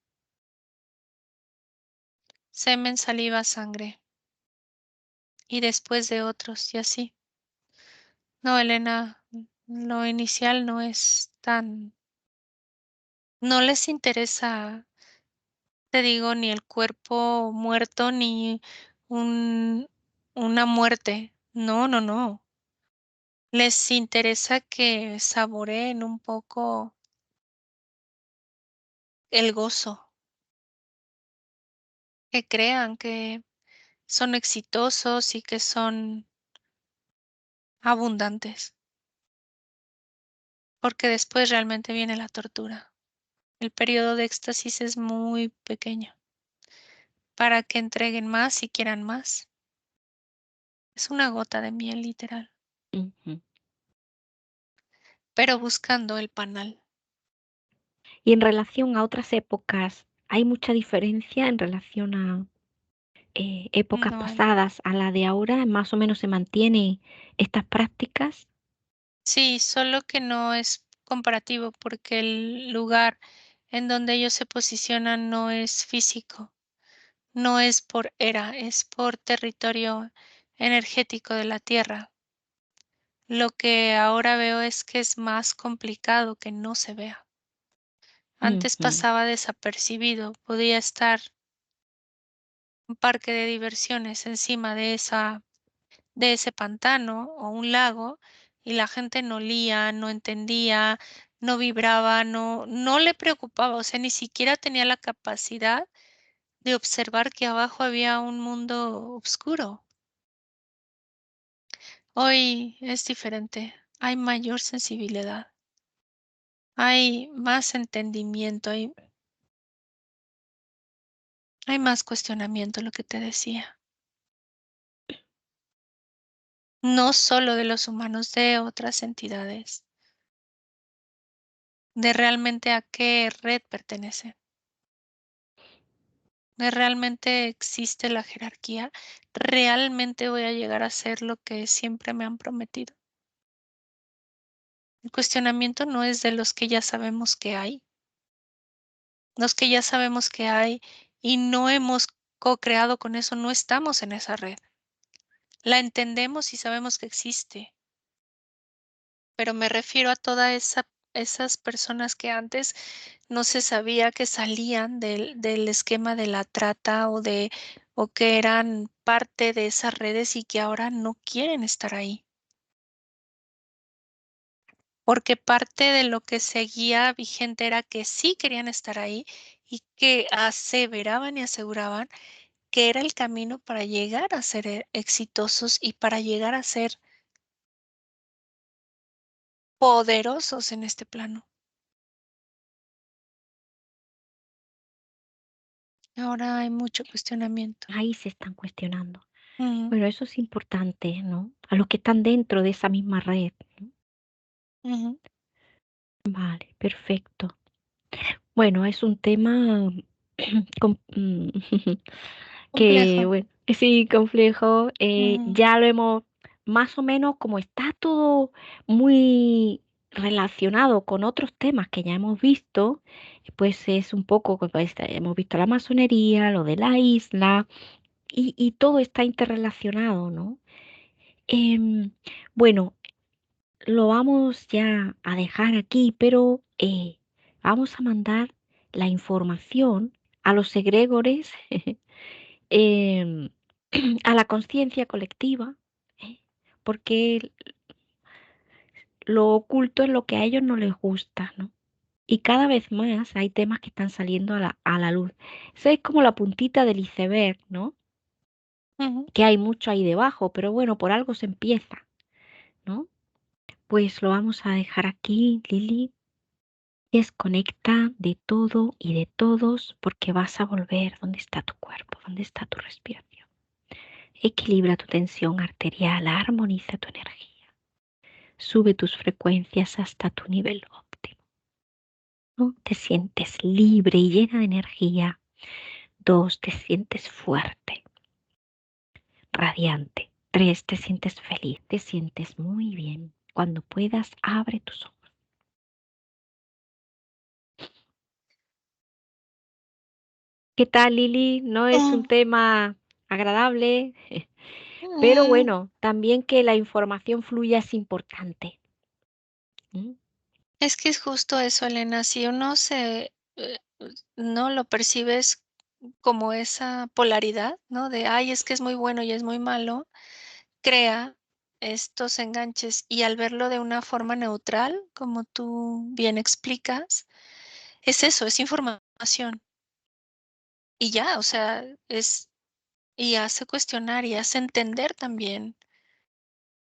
semen, saliva, sangre. Y después de otros, y así. No, Elena, lo inicial no es tan, no les interesa, te digo, ni el cuerpo muerto, ni un, una muerte. No, no, no. Les interesa que saboreen un poco el gozo, que crean que son exitosos y que son abundantes, porque después realmente viene la tortura. El periodo de éxtasis es muy pequeño para que entreguen más y quieran más. Es una gota de miel literal, Ujú. pero buscando el panal. Y en relación a otras épocas, ¿hay mucha diferencia en relación a épocas No hay. pasadas a la de ahora? ¿Más o menos se mantienen estas prácticas? Sí, solo que no es comparativo porque el lugar en donde ellos se posicionan no es físico, no es por era, es por territorio energético de la Tierra. Lo que ahora veo es que es más complicado que no se vea. Antes Ujú, pasaba desapercibido, podía estar un parque de diversiones encima de ese pantano o un lago y la gente no olía, no entendía, no vibraba, no le preocupaba, o sea, ni siquiera tenía la capacidad de observar que abajo había un mundo oscuro. Hoy es diferente, hay mayor sensibilidad, hay más entendimiento, hay más cuestionamiento, lo que te decía. No solo de los humanos, de otras entidades, de realmente a qué red pertenece. ¿Realmente existe la jerarquía? ¿Realmente voy a llegar a ser lo que siempre me han prometido? El cuestionamiento no es de los que ya sabemos que hay, los que ya sabemos que hay y no hemos co-creado con eso, no estamos en esa red. La entendemos y sabemos que existe, pero me refiero a esas personas que antes no se sabía que salían del esquema de la trata o que eran parte de esas redes y que ahora no quieren estar ahí. Porque parte de lo que seguía vigente era que sí querían estar ahí y que aseveraban y aseguraban que era el camino para llegar a ser exitosos y para llegar a ser poderosos en este plano. Ahora hay mucho cuestionamiento. ahí se están cuestionando. Ujú, Bueno, eso es importante, ¿no? A los que están dentro de esa misma red, ¿no? ujú. Vale, perfecto. Bueno, es un tema que, Complejo. bueno, sí, complejo. Ujú, Ya lo hemos, más o menos, como está todo muy relacionado con otros temas que ya hemos visto, pues es un poco, pues, hemos visto la masonería, lo de la isla, y todo está interrelacionado, ¿no? Em, bueno, lo vamos ya a dejar aquí, pero vamos a mandar la información a los egregores, em, a la conciencia colectiva, ¿eh? Porque lo oculto es lo que a ellos no les gusta, ¿no? Y cada vez más hay temas que están saliendo a la luz. Eso es como la puntita del iceberg, ¿no? ujú. Que hay mucho ahí debajo, pero bueno, por algo se empieza, ¿no? Pues lo vamos a dejar aquí, Lili. Desconecta de todo y de todos porque vas a volver donde está tu cuerpo, donde está tu respiración. Equilibra tu tensión arterial, armoniza tu energía, sube tus frecuencias hasta tu nivel óptimo, ¿no? Te sientes libre y llena de energía. 2, te sientes fuerte, radiante. 3, te sientes feliz, te sientes muy bien. Cuando puedas, abre tus ojos. ¿Qué tal, Lili? No es un Mm, tema agradable, pero mm, bueno, también que la información fluya es importante. ¿Mm? Es que es justo eso, Elena. Si uno no lo percibes como esa polaridad, ¿no? De, ay, es que es muy bueno y es muy malo, crea estos enganches y al verlo de una forma neutral, como tú bien explicas, es eso, es información. Y ya, o sea, y hace cuestionar y hace entender también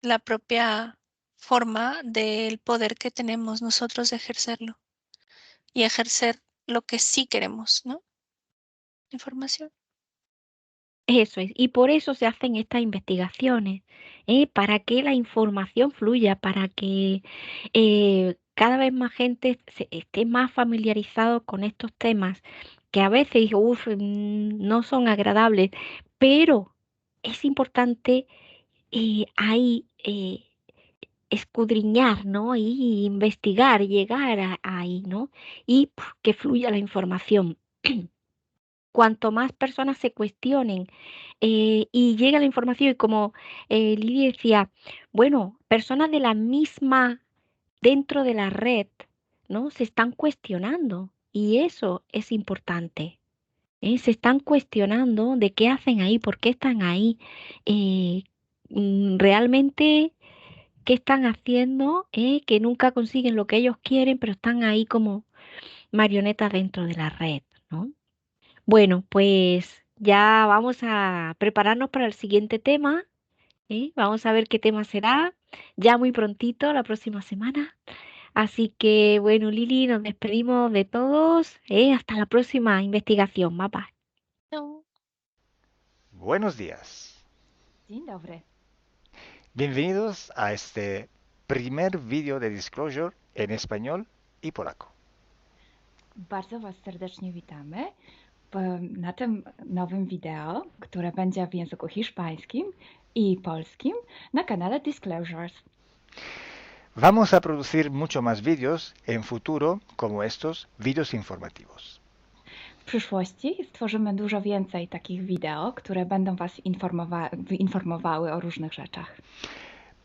la propia forma del poder que tenemos nosotros de ejercerlo y ejercer lo que sí queremos, ¿no? Información. Eso es, y por eso se hacen estas investigaciones, para que la información fluya, para que cada vez más gente esté más familiarizado con estos temas, que a veces, uf, no son agradables, pero es importante ahí escudriñar, ¿no? Y investigar, llegar ahí, ¿no? Y que fluya la información. Cuanto más personas se cuestionen y llega la información y como Lili decía, bueno, personas de la misma dentro de la red, ¿no? Se están cuestionando y eso es importante. Se están cuestionando de qué hacen ahí, por qué están ahí, eh, realmente qué están haciendo, que nunca consiguen lo que ellos quieren, pero están ahí como marionetas dentro de la red, ¿no? Bueno, pues ya vamos a prepararnos para el siguiente tema, ¿eh? Vamos a ver qué tema será ya muy prontito, la próxima semana. Así que bueno, Lili, nos despedimos de todos, ¿eh? Hasta la próxima investigación, mapa. No, Buenos días. Dzień dobry. Bienvenidos a este primer vídeo de Disclosure en español y polaco. Bardzo Was serdecznie witamy na tym nowym wideo, które będzie w języku hiszpańskim i polskim na kanale Disclosures. Vamos a producir mucho más vídeos en futuro como estos vídeos informativos. W przyszłości stworzymy dużo więcej takich wideo, które będą Was informowały o różnych rzeczach.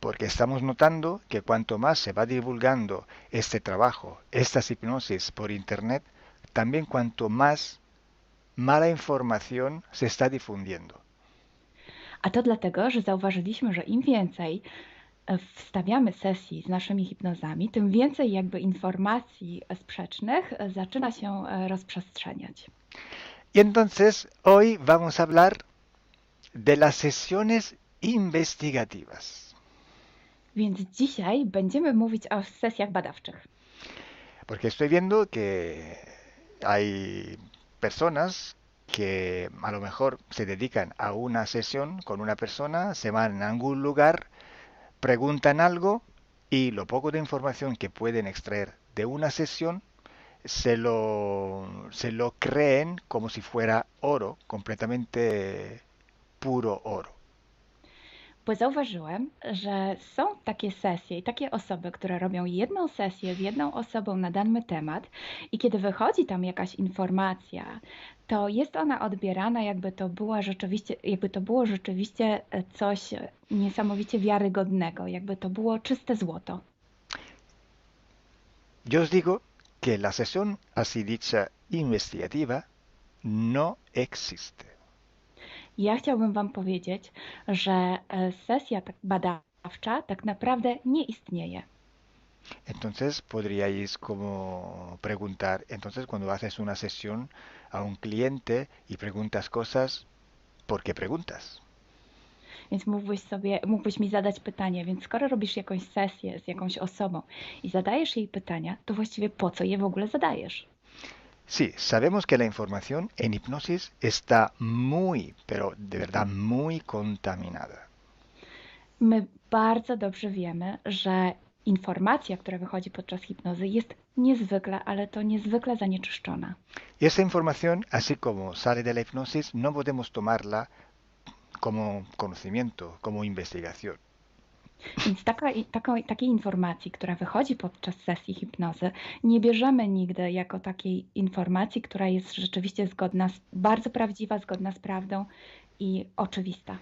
Porque estamos notando que cuanto más se va divulgando este trabajo, estas hipnosis por internet, también cuanto más mala información se está difundiendo. A to dlatego, że zauważyliśmy, że im więcej wstawiamy sesji z naszymi hipnozami, tym więcej jakby informacji sprzecznych zaczyna się rozprzestrzeniać. Y entonces hoy vamos a hablar de las sesiones investigativas. Więc dzisiaj będziemy mówić o sesjach badawczych. Porque estoy viendo que hay personas que a lo mejor se dedican a una sesión con una persona, se van a algún lugar, preguntan algo y lo poco de información que pueden extraer de una sesión se lo creen como si fuera oro, completamente puro oro. Bo zauważyłem, że są takie sesje i takie osoby, które robią jedną sesję z jedną osobą na dany temat i kiedy wychodzi tam jakaś informacja, to jest ona odbierana jakby to było rzeczywiście coś niesamowicie wiarygodnego, jakby to było czyste złoto. Yo os digo que la sesión así dicha investigativa no existe. Ja chciałbym Wam powiedzieć, że sesja badawcza tak naprawdę nie istnieje. Entonces podríais como preguntar, entonces cuando haces una sesión a un cliente y preguntas cosas, ¿por qué preguntas? Więc mógłbyś mi zadać pytanie, więc skoro robisz jakąś sesję z jakąś osobą i zadajesz jej pytania, to właściwie po co je w ogóle zadajesz? Sí, sabemos que la información en hipnosis está muy, pero de verdad muy contaminada. My bardzo dobrze wiemy, że informacja, która wychodzi podczas hipnozy jest niezwykle, ale to niezwykle zanieczyszczona. Y esta información, así como sale de la hipnosis, no podemos tomarla como conocimiento, como investigación. Więc takiej informacji, która wychodzi podczas sesji hipnozy, nie bierzemy nigdy jako takiej informacji, która jest rzeczywiście bardzo prawdziwa, zgodna z prawdą i oczywista.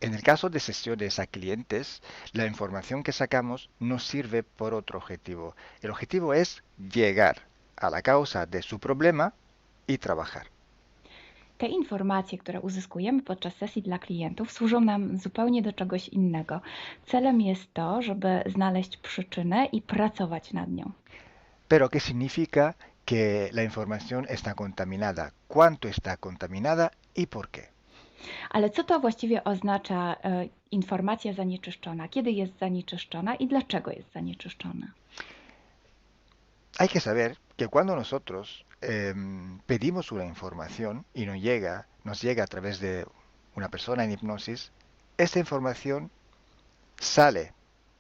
En el caso de sesiones a clientes, la información que sacamos nos sirve por otro objetivo. El objetivo es llegar a la causa de su problema y trabajar. Te informacje, które uzyskujemy podczas sesji dla klientów, służą nam zupełnie do czegoś innego. Celem jest to, żeby znaleźć przyczynę i pracować nad nią. Pero ¿qué significa que la información está contaminada? ¿Cuánto está contaminada y por qué? Ale co to właściwie oznacza informacja zanieczyszczona? Kiedy jest zanieczyszczona i dlaczego jest zanieczyszczona? Hay que saber que cuando nosotros pedimos una información y nos llega a través de una persona en hipnosis, esta información sale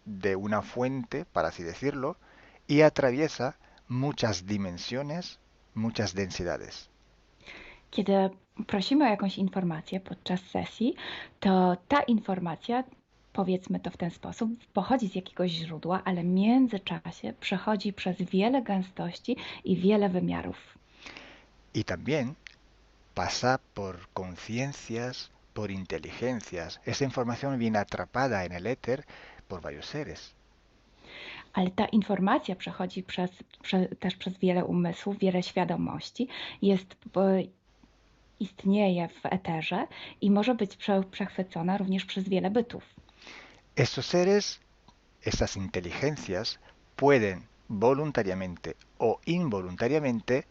de una fuente, para así decirlo, y atraviesa muchas dimensiones, muchas densidades. Kiedy prosimy o jakąś informację podczas sesji, to ta informacja, powiedzmy to w ten sposób, pochodzi z jakiegoś źródła, ale w międzyczasie przechodzi przez wiele gęstości i wiele wymiarów. Y también pasa por conciencias, por inteligencias. Esa información viene atrapada en el éter por varios seres. Ale ta informacja przechodzi też przez wiele umysłów, wiele świadomości, istnieje w eterze i może być przechwycona również przez wiele bytów. Estos seres, estas inteligencias, pueden voluntariamente o involuntariamente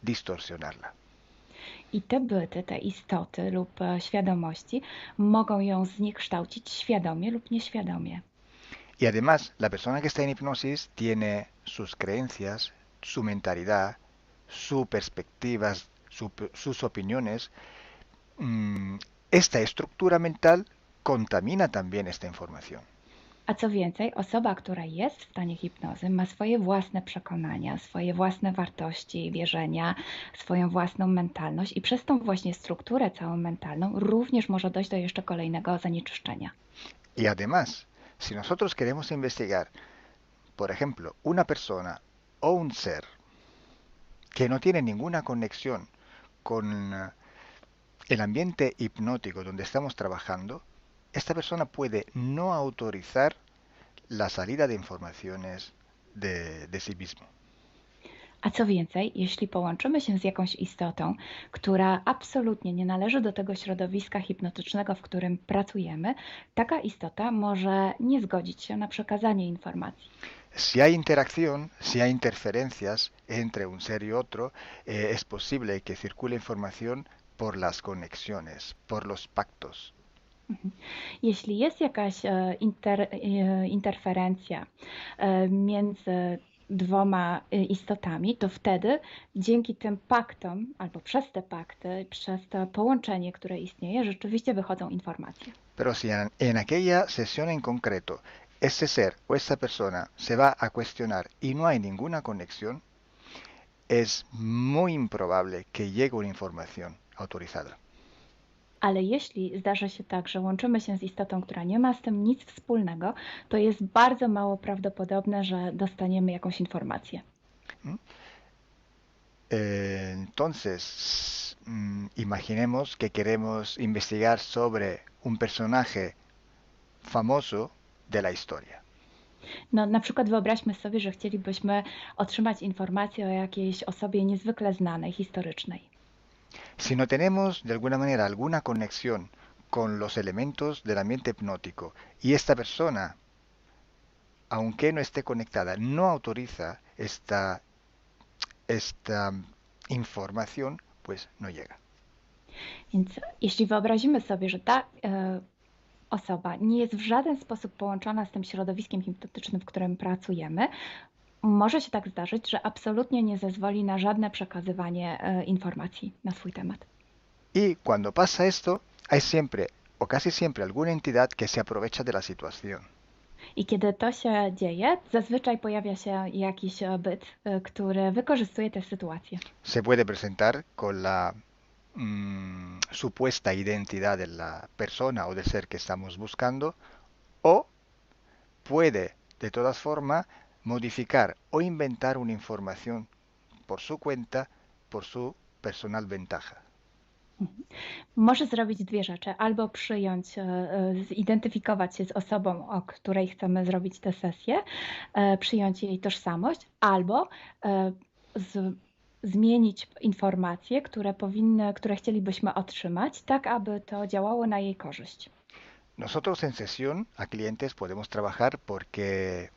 distorsionarla. I te byty, te istoty lub świadomości mogą ją zniekształcić świadomie lub nieświadomie. Y además, la persona que está en hipnosis tiene sus creencias, su mentalidad, sus perspectivas, sus opiniones. Esta estructura mental contamina también esta información. A co więcej, osoba, która jest w stanie hipnozy, ma swoje własne przekonania, swoje własne wartości i wierzenia, swoją własną mentalność i przez tą właśnie strukturę całą mentalną również może dojść do jeszcze kolejnego zanieczyszczenia. Y además, si nosotros queremos investigar, por ejemplo, una persona o un ser que no tiene ninguna conexión con el ambiente hipnótico donde estamos trabajando, esta persona puede no autorizar la salida de informaciones de sí mismo. A co więcej, jeśli połączymy się z jakąś istotą, która absolutnie nie należy do tego środowiska hipnotycznego, w którym pracujemy, taka istota może nie zgodzić się na przekazanie informacji. Si hay interacción, si hay interferencias entre un ser y otro, es posible que circule información por las conexiones, por los pactos. Jeśli jest jakaś interferencja między dwoma istotami, to wtedy dzięki tym paktom, albo przez te pakty, przez to połączenie, które istnieje, rzeczywiście wychodzą informacje. Pero si en aquella sesión en concreto ese ser o esa persona se va a cuestionar y no hay ninguna conexión, es muy improbable que llegue una información autorizada. Ale jeśli zdarzy się tak, że łączymy się z istotą, która nie ma z tym nic wspólnego, to jest bardzo mało prawdopodobne, że dostaniemy jakąś informację. Entonces, imaginemos que queremos investigar sobre un personaje famoso de la historia. No, na przykład wyobraźmy sobie, że chcielibyśmy otrzymać informację o jakiejś osobie niezwykle znanej, historycznej. Si no tenemos de alguna manera alguna conexión con los elementos del ambiente hipnótico y esta persona, aunque no esté conectada, no autoriza esta información, pues no llega. Więc jeśli wyobrazimy sobie, że ta osoba nie jest w żaden sposób połączona z tym środowiskiem hipnotycznym, w którym pracujemy, może się tak zdarzyć, że absolutnie nie zezwoli na żadne przekazywanie informacji na swój temat. Y cuando pasa esto, hay siempre o casi siempre alguna entidad que se aprovecha de la situación. I kiedy to się dzieje, zazwyczaj pojawia się jakiś byt, który wykorzystuje tę sytuację. Se puede presentar con la supuesta identidad de la persona o del ser que estamos buscando, o puede, de todas formas, modificar o inventar una información por su cuenta, por su personal ventaja. Może zrobić dwie rzeczy. Albo przyjąć, zidentyfikować się z osobą, o której chcemy zrobić tę sesję, przyjąć jej tożsamość, albo zmienić informacje, które chcielibyśmy otrzymać, tak aby to działało na jej korzyść. Nosotros en sesión a clientes podemos trabajar porque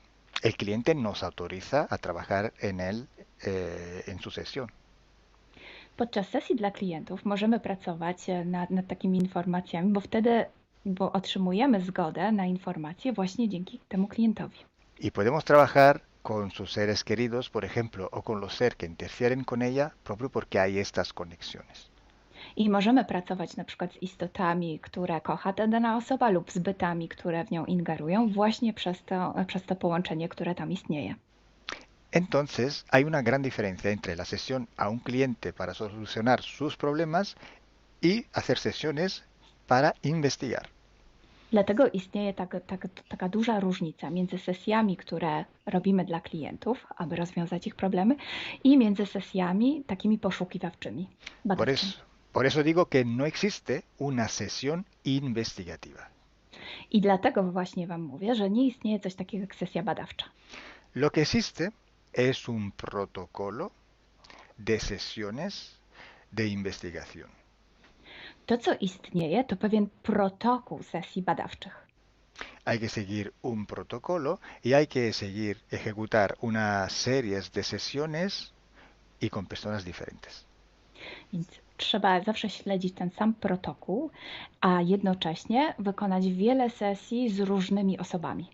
el cliente nos autoriza a trabajar en su sesión. Podczas sesji dla klientów możemy pracować nad takimi informacjami, bo otrzymujemy zgodę na informacje właśnie dzięki temu klientowi. Y podemos trabajar con sus seres queridos, por ejemplo, o con los seres que interfieren con ella, propio porque hay estas conexiones. I możemy pracować na przykład z istotami, które kocha ta dana osoba lub z bytami, które w nią ingerują właśnie przez to połączenie, które tam istnieje. Entonces, hay una gran diferencia entre la sesión a un cliente para solucionar sus problemas y hacer sesiones para investigar. Dlatego istnieje taka duża różnica między sesjami, które robimy dla klientów, aby rozwiązać ich problemy, i między sesjami takimi poszukiwawczymi, badawczymi. Por eso digo que no existe una sesión investigativa. I dlatego właśnie Wam mówię, że nie istnieje coś takiego jak sesja badawcza. Lo que existe es un protocolo de sesiones de investigación. To, co istnieje, to pewien protokół sesji badawczych. Hay que seguir un protocolo y hay que ejecutar una serie de sesiones y con personas diferentes. Więc trzeba zawsze śledzić ten sam protokół, a jednocześnie wykonać wiele sesji z różnymi osobami.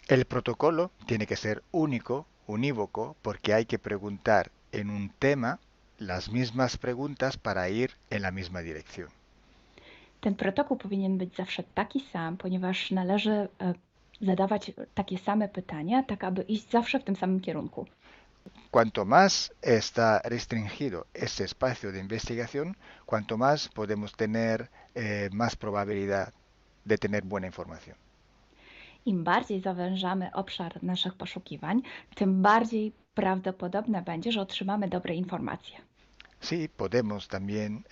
El protocolo tiene que ser único, unívoco, porque hay que preguntar en un tema las mismas preguntas para ir en la misma dirección. Ten protokół powinien być zawsze taki sam, ponieważ należy zadawać takie same pytania, tak aby iść zawsze w tym samym kierunku. Cuanto más está restringido este espacio de investigación, cuanto más podemos tener más probabilidad de tener buena información. Im bardziej zawężamy obszar naszych poszukiwań, tym bardziej prawdopodobne będzie, że otrzymamy dobre informacje. Sí, podemos también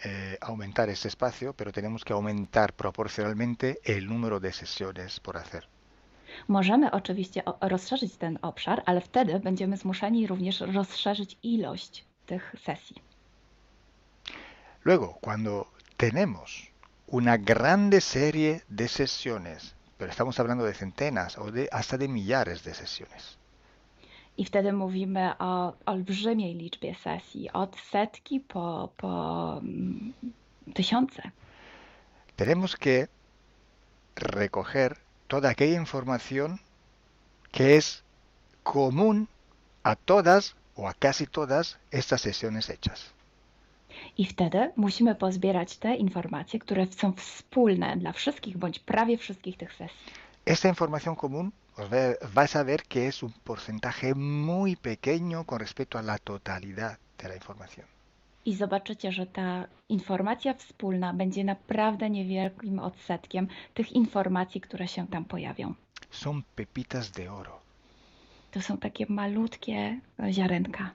aumentar este espacio, pero tenemos que aumentar proporcionalmente el número de sesiones por hacer. Możemy oczywiście rozszerzyć ten obszar, ale wtedy będziemy zmuszeni również rozszerzyć ilość tych sesji. Luego, cuando tenemos una grande serie de sesiones, pero estamos hablando de centenas o hasta de millares de sesiones. I wtedy mówimy o olbrzymiej liczbie sesji, od setki po tysiące. Tenemos que recoger toda aquella información que es común a todas o a casi todas estas sesiones hechas. I wtedy musimy pozbierać te informacje, które są wspólne dla wszystkich bądź prawie wszystkich tych sesji. Esta información común vais a ver que es un porcentaje muy pequeño con respecto a la totalidad de la información. I zobaczycie, że ta informacja wspólna będzie naprawdę niewielkim odsetkiem tych informacji, które się tam pojawią. Son pepitas de oro. To są takie malutkie ziarenka.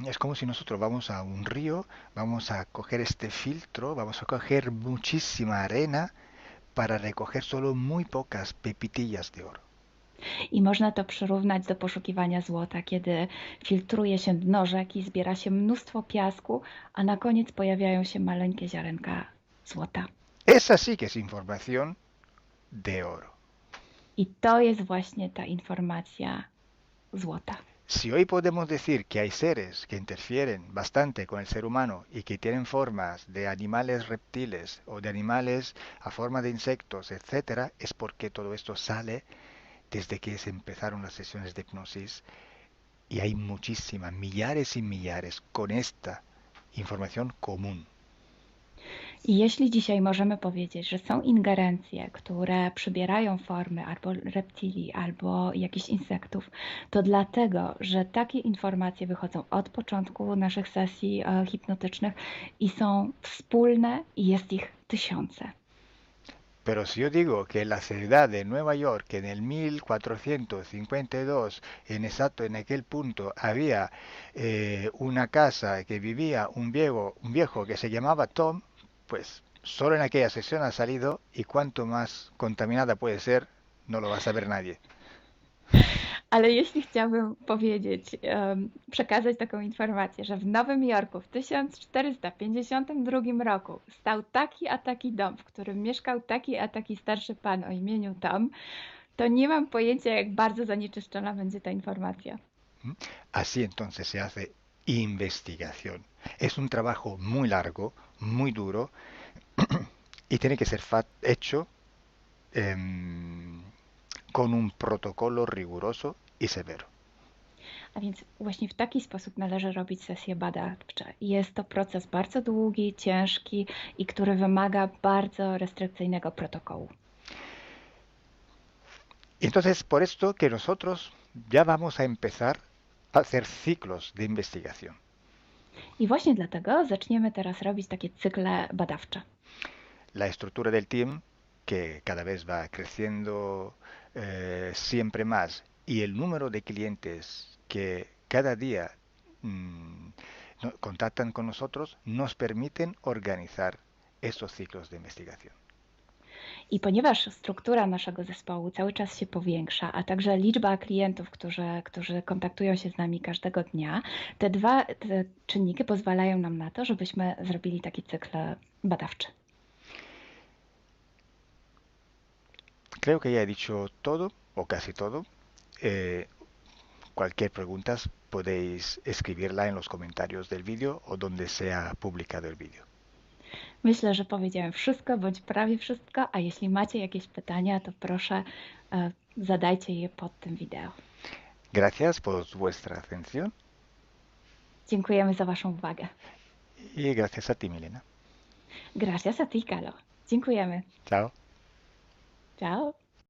Es como si nosotros vamos a un río, vamos a coger este filtro, vamos a coger muchísima arena para recoger solo muy pocas pepitillas de oro. I można to przyrównać do poszukiwania złota, kiedy filtruje się dno rzeki, zbiera się mnóstwo piasku, a na koniec pojawiają się maleńkie ziarenka złota. Esa sí que es información de oro. I to jest właśnie ta informacja złota. Si hoy podemos decir que hay seres que interfieren bastante con el ser humano y que tienen formas de animales reptiles o de animales a forma de insectos, etc., es porque todo esto sale desde que se empezaron las sesiones de hipnosis y hay muchísimas, millares y millares con esta información común. I jeśli dzisiaj możemy powiedzieć, że są ingerencje, które przybierają formy albo reptilii, albo jakichś insektów, to dlatego, że takie informacje wychodzą od początku naszych sesji hipnotycznych i są wspólne i jest ich tysiące. Pero si yo digo que en la ciudad de Nueva York, en el 1452, en aquel punto, había una casa que vivía un viejo que se llamaba Tom, pues solo en aquella sesión ha salido y cuanto más contaminada puede ser, no lo va a saber nadie. Ale jeśli chciałabym powiedzieć, przekazać taką informację, że w Nowym Jorku w 1452 roku stał taki a taki dom, w którym mieszkał taki a taki starszy pan o imieniu Tom, to nie mam pojęcia, jak bardzo zanieczyszczona będzie ta informacja. ¿Mm? Así entonces se hace investigación. Es un trabajo muy largo, muy duro y tiene que ser hecho em, con un protocolo riguroso y severo. A więc właśnie w taki sposób należy robić sesje badawcze. Jest to proces bardzo długi, ciężki i który wymaga bardzo restrykcyjnego protokołu. Y entonces por esto que nosotros ya vamos a empezar a hacer ciclos de investigación. I właśnie dlatego zaczniemy teraz robić takie cykle badawcze. La estructura del team, que cada vez va creciendo siempre más, y el número de clientes que cada día contactan con nosotros, nos permiten organizar estos ciclos de investigación. I ponieważ struktura naszego zespołu cały czas się powiększa, a także liczba klientów, którzy kontaktują się z nami każdego dnia, te czynniki pozwalają nam na to, żebyśmy zrobili taki cykl badawczy. Creo que ya he dicho todo, o casi todo. Cualquier pregunta podéis escribirla en los comentarios del vídeo o donde sea publicado el vídeo. Myślę, że powiedziałem wszystko, bądź prawie wszystko, a jeśli macie jakieś pytania, to proszę zadajcie je pod tym wideo. Gracias por vuestra atención. Dziękujemy za Waszą uwagę. Y gracias a ti, Milena. Gracias a ti, Kalo. Dziękujemy. Chao. Ciao.